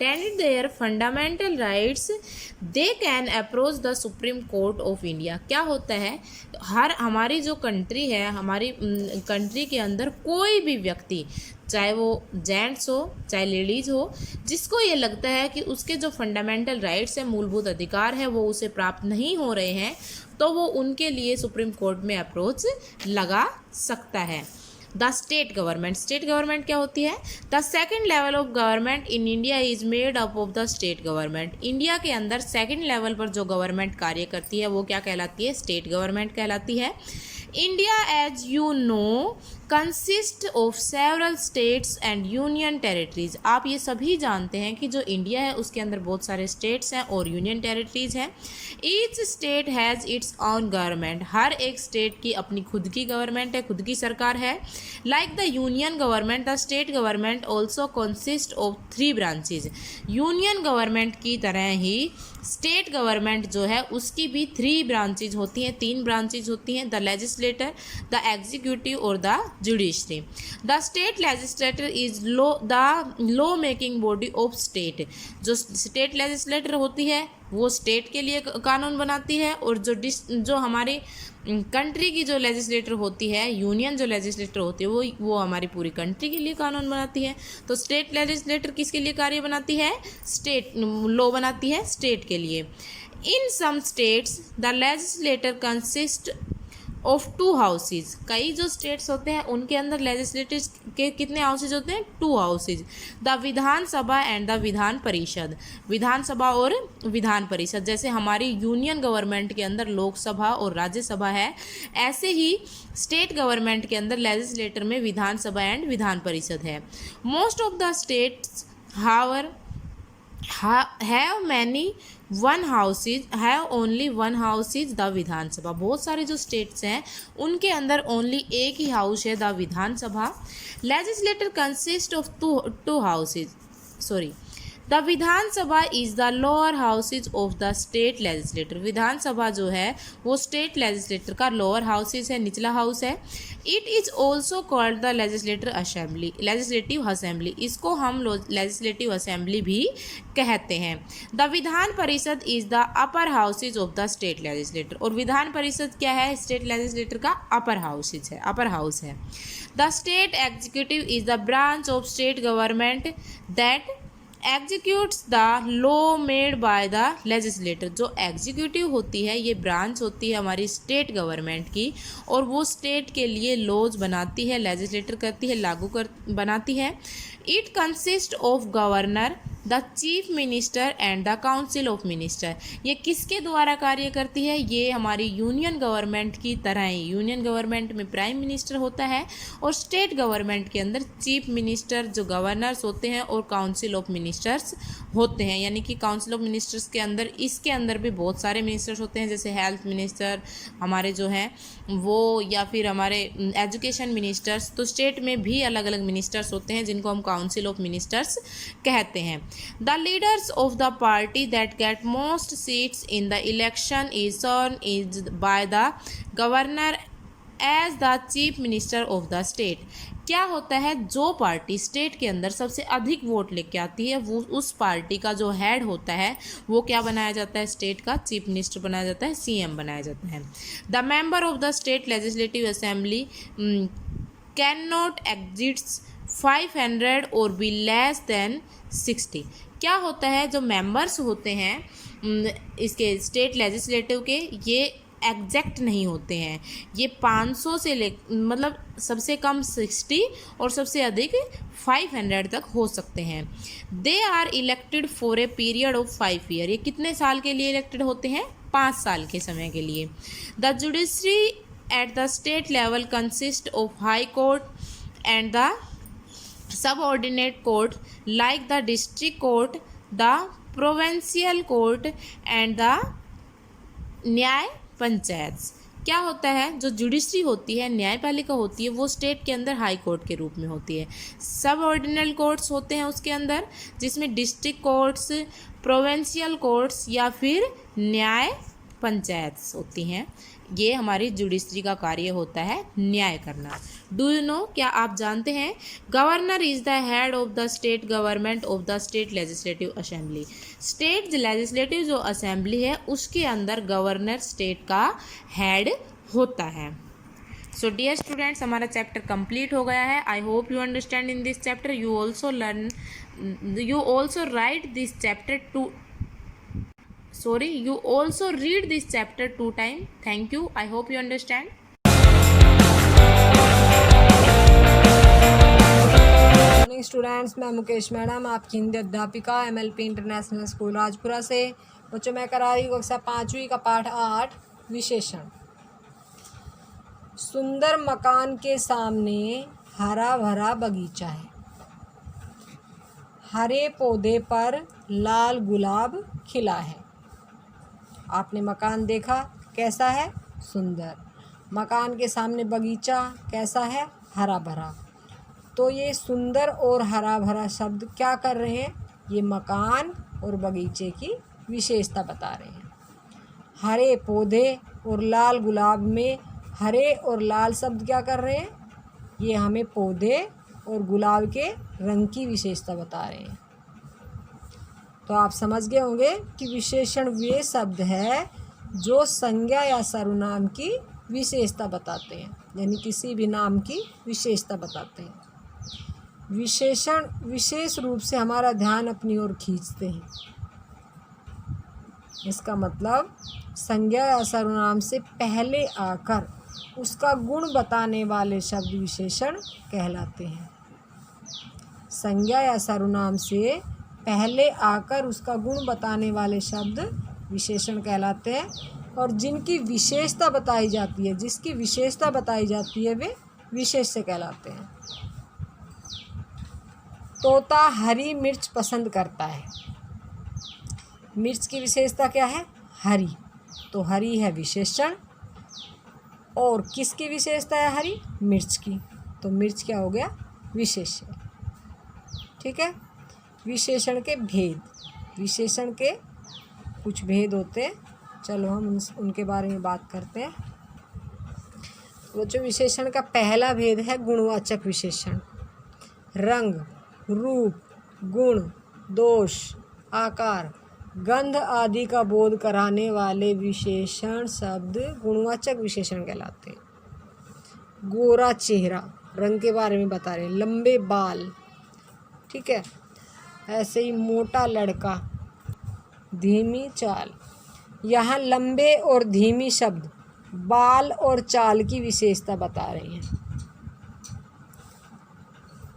denied their fundamental rights, they can approach the Supreme Court of India। क्या होता है, हमारी जो कंट्री है, हमारी कंट्री के अंदर कोई भी व्यक्ति, चाहे वो जेंट्स हो चाहे लेडीज़ हो, जिसको ये लगता है कि उसके जो फंडामेंटल राइट्स हैं, मूलभूत अधिकार है, वो उसे प्राप्त नहीं हो रहे हैं, तो वो उनके लिए सुप्रीम कोर्ट में अप्रोच लगा सकता है। The state government. State government क्या होती है, the second level of government in India is made up of the state government. India के अंदर सेकेंड लेवल पर जो गवर्नमेंट कार्य करती है वो क्या कहलाती है, स्टेट गवर्नमेंट कहलाती है। India as you know consist of several states and union territories. आप ये सभी जानते हैं कि जो इंडिया है उसके अंदर बहुत सारे स्टेट्स हैं और यूनियन टेरिटरीज हैं। Each state has its own government. हर एक स्टेट की अपनी खुद की गवर्नमेंट है, खुद की सरकार है। Like the union government, the state government also consist of 3 branches. Union government की तरह ही स्टेट गवर्नमेंट जो है उसकी भी 3 ब्रांचेज होती हैं, 3 ब्रांचेज होती हैं, द लेजिस्लेटर, द एग्जीक्यूटिव और the judiciary. The state legislator is the law making body of state. जो स्टेट लेजिस्लेटर होती है वो स्टेट के लिए कानून बनाती है, और जो हमारी कंट्री की जो लेजिस्लेटर होती है, यूनियन जो लेजिस्लेटर होती है वो हमारी पूरी कंट्री के लिए कानून बनाती है। तो स्टेट लेजिस्लेटर किसके लिए कार्य बनाती है? स्टेट लॉ बनाती है स्टेट के लिए। In some states the legislature consist of 2 houses. कई जो स्टेट्स होते हैं उनके अंदर लेजिस्लेटिव के कितने हाउसेज होते हैं? 2 houses. The Vidhan Sabha and the Vidhan Parishad. विधानसभा और विधान परिषद। जैसे हमारी यूनियन गवर्नमेंट के अंदर लोकसभा और राज्यसभा है, ऐसे ही स्टेट गवर्नमेंट के अंदर लेजिस्लेटर में विधानसभा एंड विधान परिषद है। Most of the states have many one houses, have only one house is the Vidhan Sabha. बहुत सारे जो स्टेट्स हैं उनके अंदर ओनली एक ही हाउस है, the Vidhan Sabha. Legislature consist of two houses, sorry, the Vidhan Sabha is the lower houses of the state legislature. Vidhan Sabha जो है वो स्टेट लेजिस्लेटर का लोअर हाउसेज है, निचला हाउस है। It is also called the legislature assembly, legislative assembly. इसको हम लेजिस्लेटिव असेंबली भी कहते हैं। The Vidhan Parishad is the upper houses of the state legislator. और विधान परिषद क्या है? स्टेट लेजिस्लेटर का अपर हाउसेज है, अपर हाउस है। The state executive is the branch of state government that executes the law made by the legislator. जो executive होती है ये ब्रांच होती है हमारी स्टेट गवर्नमेंट की, और वो स्टेट के लिए लॉज बनाती है, लेजिस्लेटर करती है, बनाती है। It consist of governor, the chief minister and the council of minister. ये किसके द्वारा कार्य करती है? ये हमारी यूनियन गवर्नमेंट की तरह ही। यूनियन गवर्नमेंट में प्राइम मिनिस्टर होता है और स्टेट गवर्नमेंट के अंदर चीफ मिनिस्टर जो गवर्नर्स होते हैं और काउंसिल ऑफ मिनिस्टर्स होते हैं। यानी कि काउंसिल ऑफ मिनिस्टर्स के अंदर, इसके अंदर भी बहुत सारे मिनिस्टर्स होते हैं, जैसे हेल्थ मिनिस्टर हमारे जो हैं वो, या फिर हमारे एजुकेशन मिनिस्टर्स। तो स्टेट में भी अलग अलग मिनिस्टर्स होते हैं जिनको हम काउंसिल ऑफ मिनिस्टर्स कहते हैं। The leaders of the party that get most seats in the election is shown is by the governor as the chief minister of the state। क्या होता है? जो पार्टी स्टेट के अंदर सबसे अधिक वोट लेके आती है वो उस पार्टी का जो हेड होता है वो क्या बनाया जाता है? स्टेट का चीफ मिनिस्टर बनाया जाता है, CM बनाया जाता है। The member of the state legislative assembly can not exits 500 और बी लेस देन 60। क्या होता है? जो मेंबर्स होते हैं इसके स्टेट लेजिस्लेटिव के, ये एग्जैक्ट नहीं होते हैं। ये 500 से मतलब सबसे कम 60 और सबसे अधिक 500 तक हो सकते हैं। They are elected for a period of 5 year. ये कितने साल के लिए इलेक्टेड होते हैं? 5 साल के समय के लिए। The judiciary at the state level consist of high court and the subordinate court like the district court, the provincial court and the न्याय पंचायत। क्या होता है? जो जुडिशरी होती है, न्यायपालिका होती है, वो स्टेट के अंदर हाई कोर्ट के रूप में होती है। सब ऑर्डिनल कोर्ट्स होते हैं उसके अंदर, जिसमें डिस्ट्रिक्ट कोर्ट्स, प्रोविंशियल कोर्ट्स या फिर न्याय पंचायत होती हैं। ये हमारी जुडिशरी का कार्य होता है न्याय करना। Do you know? क्या आप जानते हैं? Governor is the head of the state government of the state legislative assembly. State legislative जो असेंबली है उसके अंदर गवर्नर स्टेट का हेड होता है। सो डियर स्टूडेंट्स, हमारा चैप्टर कंप्लीट हो गया है। आई hope you understand in this chapter. You also right this chapter two you also read this chapter 2 times. Thank you. I hope you understand. Morning students, मैं Mukesh madam, आपकी हिंदी अध्यापिका MLP international school Rajpura से। बच्चों, मैं करा रही हूँ कक्षा 5वीं का पाठ 8 विशेषण। सुंदर मकान के सामने हरा भरा बगीचा है। हरे पौधे पर लाल गुलाब खिला है। आपने मकान देखा, कैसा है? सुंदर। मकान के सामने बगीचा कैसा है? हरा भरा। तो ये सुंदर और हरा भरा शब्द क्या कर रहे हैं? ये मकान और बगीचे की विशेषता बता रहे हैं। हरे पौधे और लाल गुलाब में हरे और लाल शब्द क्या कर रहे हैं? ये हमें पौधे और गुलाब के रंग की विशेषता बता रहे हैं। तो आप समझ गए होंगे कि विशेषण वे शब्द है जो संज्ञा या सर्वनाम की विशेषता बताते हैं, यानी किसी भी नाम की विशेषता बताते हैं। विशेषण विशेष रूप से हमारा ध्यान अपनी ओर खींचते हैं। इसका मतलब संज्ञा या सर्वनाम से पहले आकर उसका गुण बताने वाले शब्द विशेषण कहलाते हैं। संज्ञा या सर्वनाम से पहले आकर उसका गुण बताने वाले शब्द विशेषण कहलाते हैं, और जिनकी विशेषता बताई जाती है, जिसकी विशेषता बताई जाती है, वे विशेष्य कहलाते हैं। तोता हरी मिर्च पसंद करता है। मिर्च की विशेषता क्या है? हरी। तो हरी है विशेषण, और किसकी विशेषता है हरी? मिर्च की। तो मिर्च क्या हो गया? विशेष्य। ठीक है। विशेषण के भेद, विशेषण के कुछ भेद होते हैं, चलो हम उनके बारे में बात करते हैं। बच्चों, विशेषण का पहला भेद है गुणवाचक विशेषण। रंग, रूप, गुण, दोष, आकार, गंध आदि का बोध कराने वाले विशेषण शब्द गुणवाचक विशेषण कहलाते हैं। गोरा चेहरा, रंग के बारे में बता रहे हैं। लंबे बाल, ठीक है। ऐसे ही मोटा लड़का, धीमी चाल। यहाँ लंबे और धीमी शब्द बाल और चाल की विशेषता बता रहे हैं।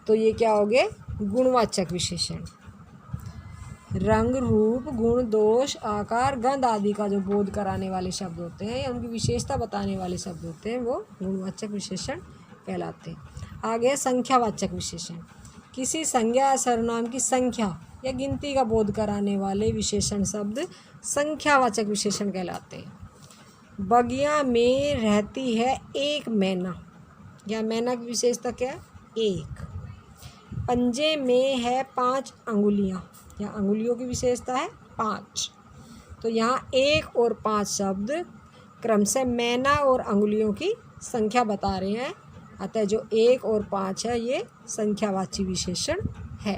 तो ये क्या हो गए? गुणवाचक विशेषण। रंग, रूप, गुण, दोष, आकार, गंध आदि का जो बोध कराने वाले शब्द होते हैं या उनकी विशेषता बताने वाले शब्द होते हैं, वो गुणवाचक विशेषण कहलाते हैं। आगे संख्यावाचक विशेषण। किसी संज्ञा या सर्वनाम की संख्या या गिनती का बोध कराने वाले विशेषण शब्द संख्यावाचक विशेषण कहलाते हैं। बगिया में रहती है एक मैना, या मैना की विशेषता क्या है? एक। पंजे में है 5 अंगुलियां, या अंगुलियों की विशेषता है 5। तो यहाँ 1 और 5 शब्द क्रमशः मैना और अंगुलियों की संख्या बता रहे हैं। अतः जो 1 और 5 है ये संख्यावाची विशेषण है।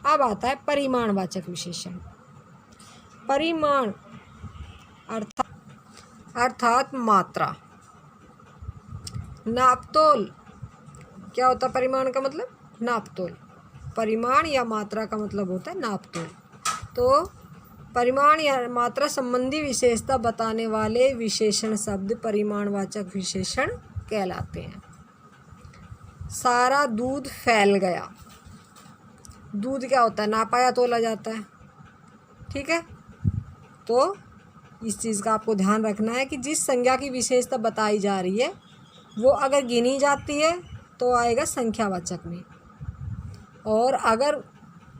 अब आता है परिमाणवाचक विशेषण। परिमाण अर्थात मात्रा। नापतोल क्या होता है? परिमाण का मतलब नापतोल। परिमाण या मात्रा का मतलब होता है नापतोल। तो परिमाण या मात्रा संबंधी विशेषता बताने वाले विशेषण शब्द परिमाणवाचक विशेषण कहलाते हैं। सारा दूध फैल गया। दूध क्या होता है? नापा या तोला जाता है। ठीक है। तो इस चीज़ का आपको ध्यान रखना है कि जिस संज्ञा की विशेषता बताई जा रही है वो अगर गिनी जाती है तो आएगा संख्यावाचक में, और अगर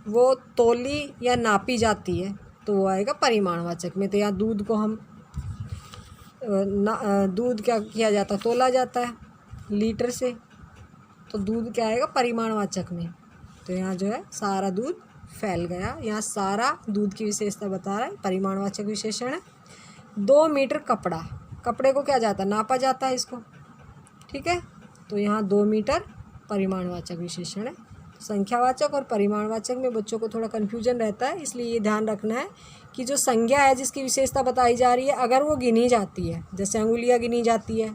वो तोली या नापी जाती है तो वो आएगा परिमाणवाचक में। तो यहाँ दूध को हम दूध क्या किया जाता है? तोला जाता है लीटर से, तो दूध क्या आएगा? परिमाणवाचक में। तो यहाँ जो है सारा दूध फैल गया, यहाँ सारा दूध की विशेषता बता रहा है, परिमाणवाचक विशेषण है। 2 मीटर कपड़ा, कपड़े को क्या जाता है? नापा जाता है इसको। ठीक है। तो यहाँ 2 मीटर परिमाणवाचक विशेषण है। संख्यावाचक और परिमाणवाचक में बच्चों को थोड़ा कन्फ्यूजन रहता है, इसलिए ये ध्यान रखना है कि जो संज्ञा है जिसकी विशेषता बताई जा रही है अगर वो गिनी जाती है, जैसे अंगुलियाँ गिनी जाती है,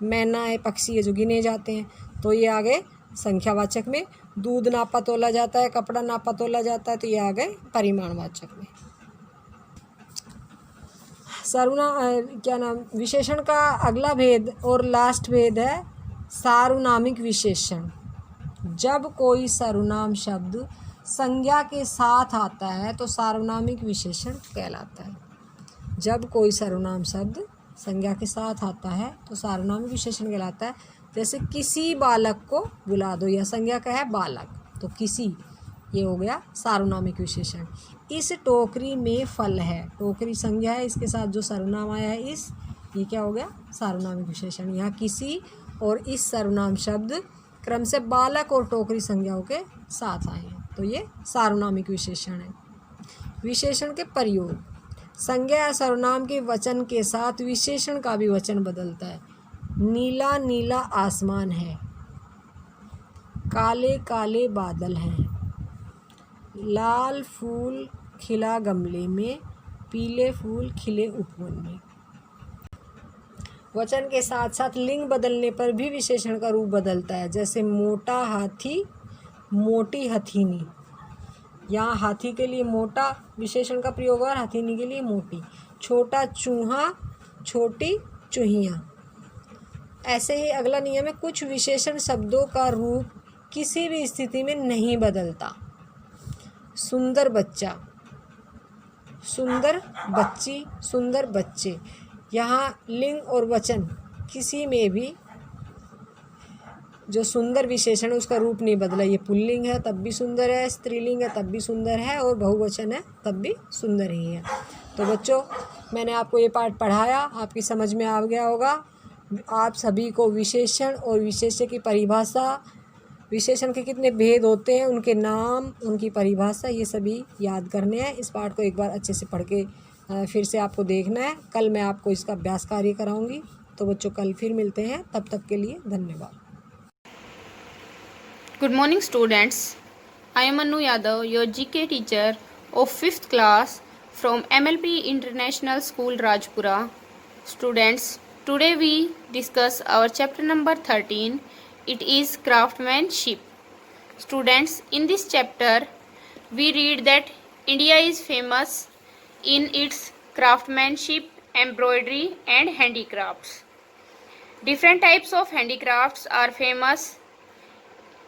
मैना है, पक्षी है जो गिने जाते हैं, तो ये आ गए संख्यावाचक में। दूध नापा तोला जाता है, कपड़ा नापा तोला जाता है, तो ये आ गए परिमाणवाचक में। विशेषण का अगला भेद और लास्ट भेद है सार्वनामिक विशेषण। जब कोई सर्वनाम शब्द संज्ञा के साथ आता है तो सार्वनामिक विशेषण कहलाता है। जब कोई सर्वनाम शब्द संज्ञा के साथ आता है तो सार्वनामिक विशेषण कहलाता है। जैसे किसी बालक को बुला दो, यह संज्ञा का है बालक, तो किसी, ये हो गया सार्वनामिक विशेषण। इस टोकरी में फल है, टोकरी संज्ञा है, इसके साथ जो सर्वनाम आया है इस, ये क्या हो गया सार्वनामिक विशेषण। यहाँ किसी और इस सर्वनाम शब्द क्रम से बालक और टोकरी संज्ञाओं के साथ आए हैं, तो ये सार्वनामिक विशेषण है। विशेषण के प्रयोग, संज्ञा या सर्वनाम के वचन के साथ विशेषण का भी वचन बदलता है। नीला नीला आसमान है, काले काले बादल हैं, लाल फूल खिला गमले में, पीले फूल खिले उपवन में। वचन के साथ साथ लिंग बदलने पर भी विशेषण का रूप बदलता है। जैसे मोटा हाथी, मोटी हथीनी, यहाँ हाथी के लिए मोटा विशेषण का प्रयोग और हथीनी के लिए मोटी। छोटा चूहा, छोटी चूहिया। ऐसे ही अगला नियम है, कुछ विशेषण शब्दों का रूप किसी भी स्थिति में नहीं बदलता। सुंदर बच्चा, सुंदर बच्ची, सुंदर बच्चे। यहाँ लिंग और वचन किसी में भी जो सुंदर विशेषण है उसका रूप नहीं बदला। ये पुल्लिंग है तब भी सुंदर है, स्त्रीलिंग है तब भी सुंदर है, और बहुवचन है तब भी सुंदर ही है। तो बच्चों, मैंने आपको ये पाठ पढ़ाया, आपकी समझ में आ गया होगा। आप सभी को विशेषण और विशेष्य की परिभाषा, विशेषण के कितने भेद होते हैं, उनके नाम, उनकी परिभाषा, ये सभी याद करने हैं। इस पाठ को एक बार अच्छे से पढ़ के फिर से आपको देखना है। कल मैं आपको इसका अभ्यास कार्य कराऊंगी। तो बच्चों, कल फिर मिलते हैं, तब तक के लिए धन्यवाद। Good morning students. I am Anu Yadav, your GK teacher of 5th class from MLP International School Rajpura. Students, today we discuss our chapter number 13. It is craftsmanship. Students, in this chapter we read that India is famous in its craftsmanship, embroidery and handicrafts. Different types of handicrafts are famous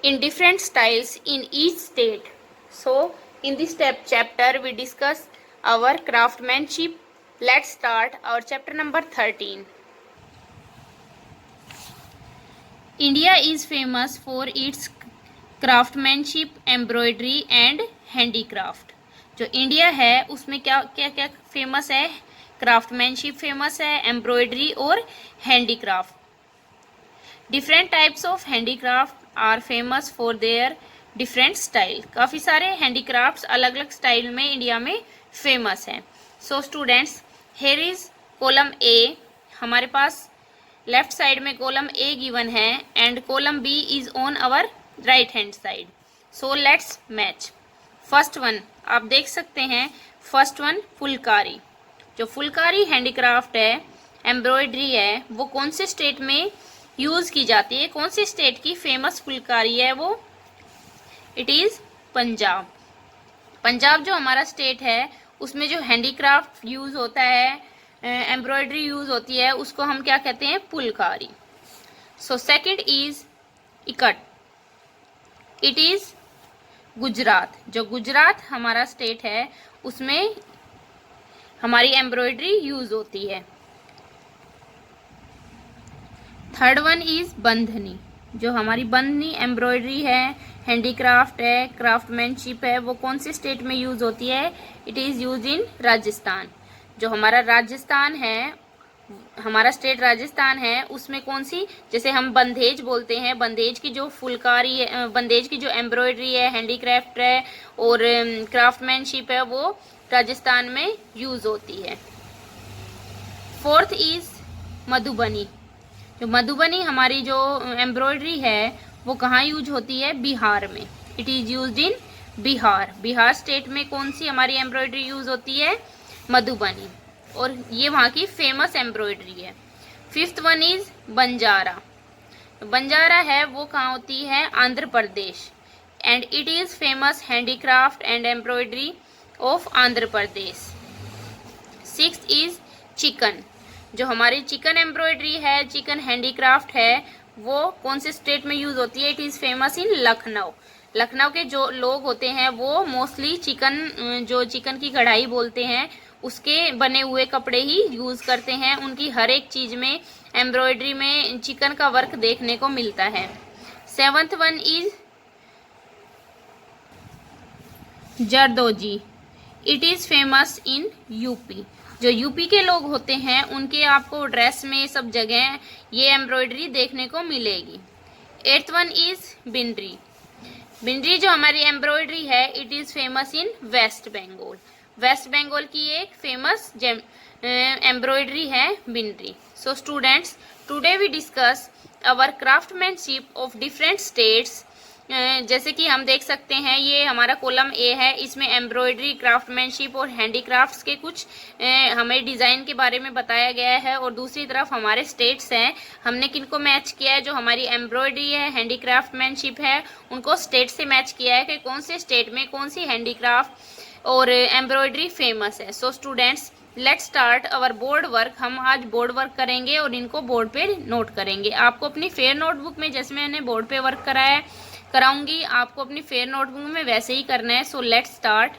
in different styles in each state. So in this chapter we discuss our craftsmanship. Let's start our chapter number 13. India is famous for its craftsmanship, embroidery and handicraft. जो India है उसमें क्या क्या क्या famous है? Craftsmanship famous है, embroidery और handicraft. Different types of handicraft are famous for their different style. काफ़ी सारे हैंडीक्राफ्ट्स अलग अलग स्टाइल में इंडिया में फेमस हैं। So students, here is column A. हमारे पास लेफ्ट साइड में कॉलम ए गिवन है and column B is on our right hand side. So let's match. First one आप देख सकते हैं, फर्स्ट वन फुलकारी। जो फुलकारी हैंडीक्राफ्ट है, एम्ब्रॉयडरी है, वो कौन से स्टेट में यूज़ की जाती है? कौन सी स्टेट की फेमस फुलकारी है वो? It is Punjab. पंजाब जो हमारा स्टेट है उसमें जो हैंडीक्राफ्ट यूज़ होता है, एम्ब्रॉयडरी यूज़ होती है, उसको हम क्या कहते हैं? Phulkari. So second is Ikat. It is Gujarat. जो गुजरात हमारा स्टेट है उसमें हमारी एम्ब्रॉयडरी यूज़ होती है। Third one is Bandhani. जो हमारी बंधनी एम्ब्रॉयडरी है, हैंडीक्राफ्ट है, क्राफ्टमैनशिप है, वो कौन से स्टेट में यूज़ होती है? It is use in Rajasthan. जो हमारा राजस्थान है, हमारा स्टेट राजस्थान है, उसमें कौन सी, जैसे हम बंदेज बोलते हैं, बंदेज की जो फुलकारी है, बंदेज की जो एम्ब्रॉयडरी है, हैंडीक्राफ्ट है और क्राफ्टमैनशिप है, वो राजस्थान में यूज़ होती है। Fourth is Madhubani. जो मधुबनी हमारी जो एम्ब्रॉयडरी है वो कहाँ यूज होती है? बिहार में। It is used in Bihar. Bihar state में कौन सी हमारी एम्ब्रॉयडरी यूज़ होती है? मधुबनी। और ये वहाँ की फेमस एम्ब्रॉयडरी है। Fifth one is Banjara. Banjara है वो कहाँ होती है? Andhra Pradesh. And it is famous handicraft and embroidery of Andhra Pradesh. Sixth is chikan. जो हमारी चिकन एम्ब्रॉयडरी है, चिकन हैंडीक्राफ्ट है, वो कौन से स्टेट में यूज़ होती है? It is famous in Lucknow. Lucknow के जो लोग होते हैं वो मोस्टली चिकन, जो चिकन की कढ़ाई बोलते हैं, उसके बने हुए कपड़े ही यूज़ करते हैं। उनकी हर एक चीज़ में एम्ब्रॉयडरी में चिकन का वर्क देखने को मिलता है। 7th one is zardozi. It is famous in UP. जो यूपी के लोग होते हैं उनके आपको ड्रेस में सब जगह ये एम्ब्रॉयडरी देखने को मिलेगी। 8th one is बिंद्री। बिंद्री जो हमारी एम्ब्रॉयडरी है it is famous in West Bengal. West Bengal की एक फेमस एम्ब्रॉयडरी है बिंद्री। So students, today we discuss our craftsmanship of different states. जैसे कि हम देख सकते हैं ये हमारा कॉलम ए है, इसमें एम्ब्रॉयडरी, क्राफ्टमैनशिप और हैंडीक्राफ्ट्स के कुछ हमें डिज़ाइन के बारे में बताया गया है। और दूसरी तरफ हमारे स्टेट्स हैं, हमने किनको मैच किया है, जो हमारी एम्ब्रॉयडरी है, हैंडीक्राफ्टमैनशिप है, उनको स्टेट से मैच किया है कि कौन से स्टेट में कौन सी हैंडीक्राफ्ट और एम्ब्रॉयडरी फेमस है। So students, let's start our board work. हम आज बोर्ड वर्क करेंगे और इनको बोर्ड पे नोट करेंगे। आपको अपनी फेयर नोटबुक में जैसे मैंने बोर्ड पे वर्क कराऊंगी, आपको अपनी फेयर नोटबुक में वैसे ही करना है। So let's start.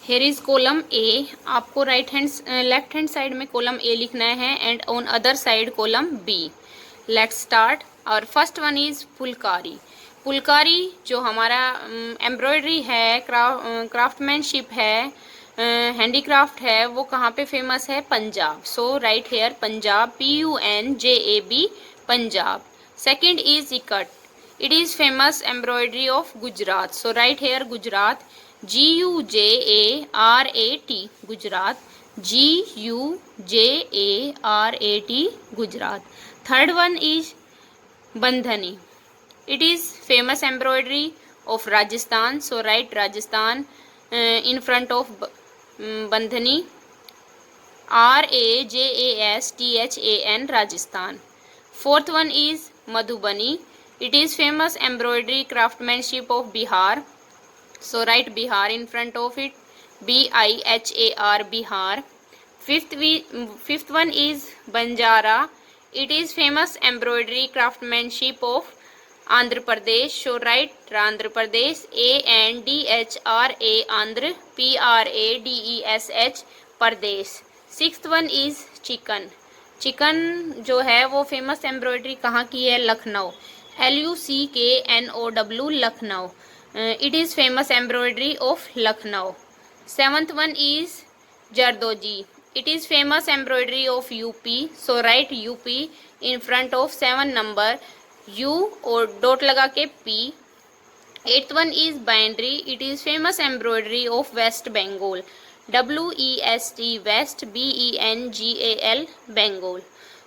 Here is column A. आपको लेफ्ट हैंड साइड में कॉलम ए लिखना है and on other side column B. Let's start. और first one is Phulkari. Phulkari जो हमारा एम्ब्रॉयडरी है, क्राफ्टमैनशिप है, हैंडीक्राफ्ट है, वो कहाँ पे फेमस है? Punjab. So right here Punjab, PUNJAB, Punjab. Second is Ikat. It is famous embroidery of Gujarat. So right here Gujarat, GUJARAT, Gujarat, GUJARAT, Gujarat. Third one is Bandhani. It is famous embroidery of Rajasthan. So write Rajasthan in front of Bandhani, RAJASTHAN, Rajasthan. Fourth one is Madhubani. It is famous embroidery craftsmanship of Bihar. So write Bihar in front of it, BIHAR, Bihar. Fifth one is Banjara. It is famous embroidery craftsmanship of Andhra Pradesh. So write Andhra Pradesh, ANDHRA, Andhra, PRADESH, Pradesh. Sixth one is chikan. Chikan जो है वो famous embroidery कहाँ की है? Lucknow, LUCKNOW, Lucknow. It is famous embroidery of Lucknow. 7th one is zardozi. It is famous embroidery of UP. So write UP in front of 7 number, U और dot लगा के P। 8th one is बाइंड्री। It is famous embroidery of west Bengal, WEST, west, BENGAL, Bengal.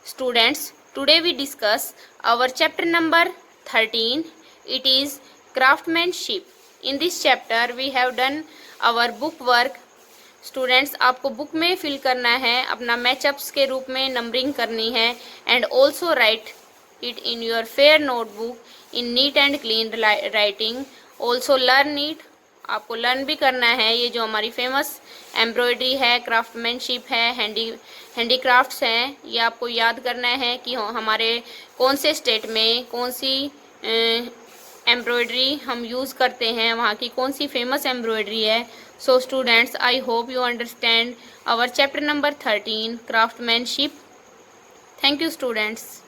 Students, today we discuss our chapter number 13. It is craftsmanship. In this chapter we have done our book work. Students, आपको book में fill करना है, अपना matchups के रूप में numbering करनी है and also right it in your fair notebook in neat and clean writing. Also learn it. आपको लर्न भी करना है ये जो हमारी फेमस एम्ब्रॉयडरी है, क्राफ्टमैनशिप है, हैंडीक्राफ्ट्स हैं, ये आपको याद करना है कि हमारे कौन से स्टेट में कौन सी एम्ब्रॉयडरी हम यूज़ करते हैं, वहाँ की कौन सी फेमस एम्ब्रॉयडरी है। So students, I hope you understand our chapter number 13, craftsmanship. Thank you students.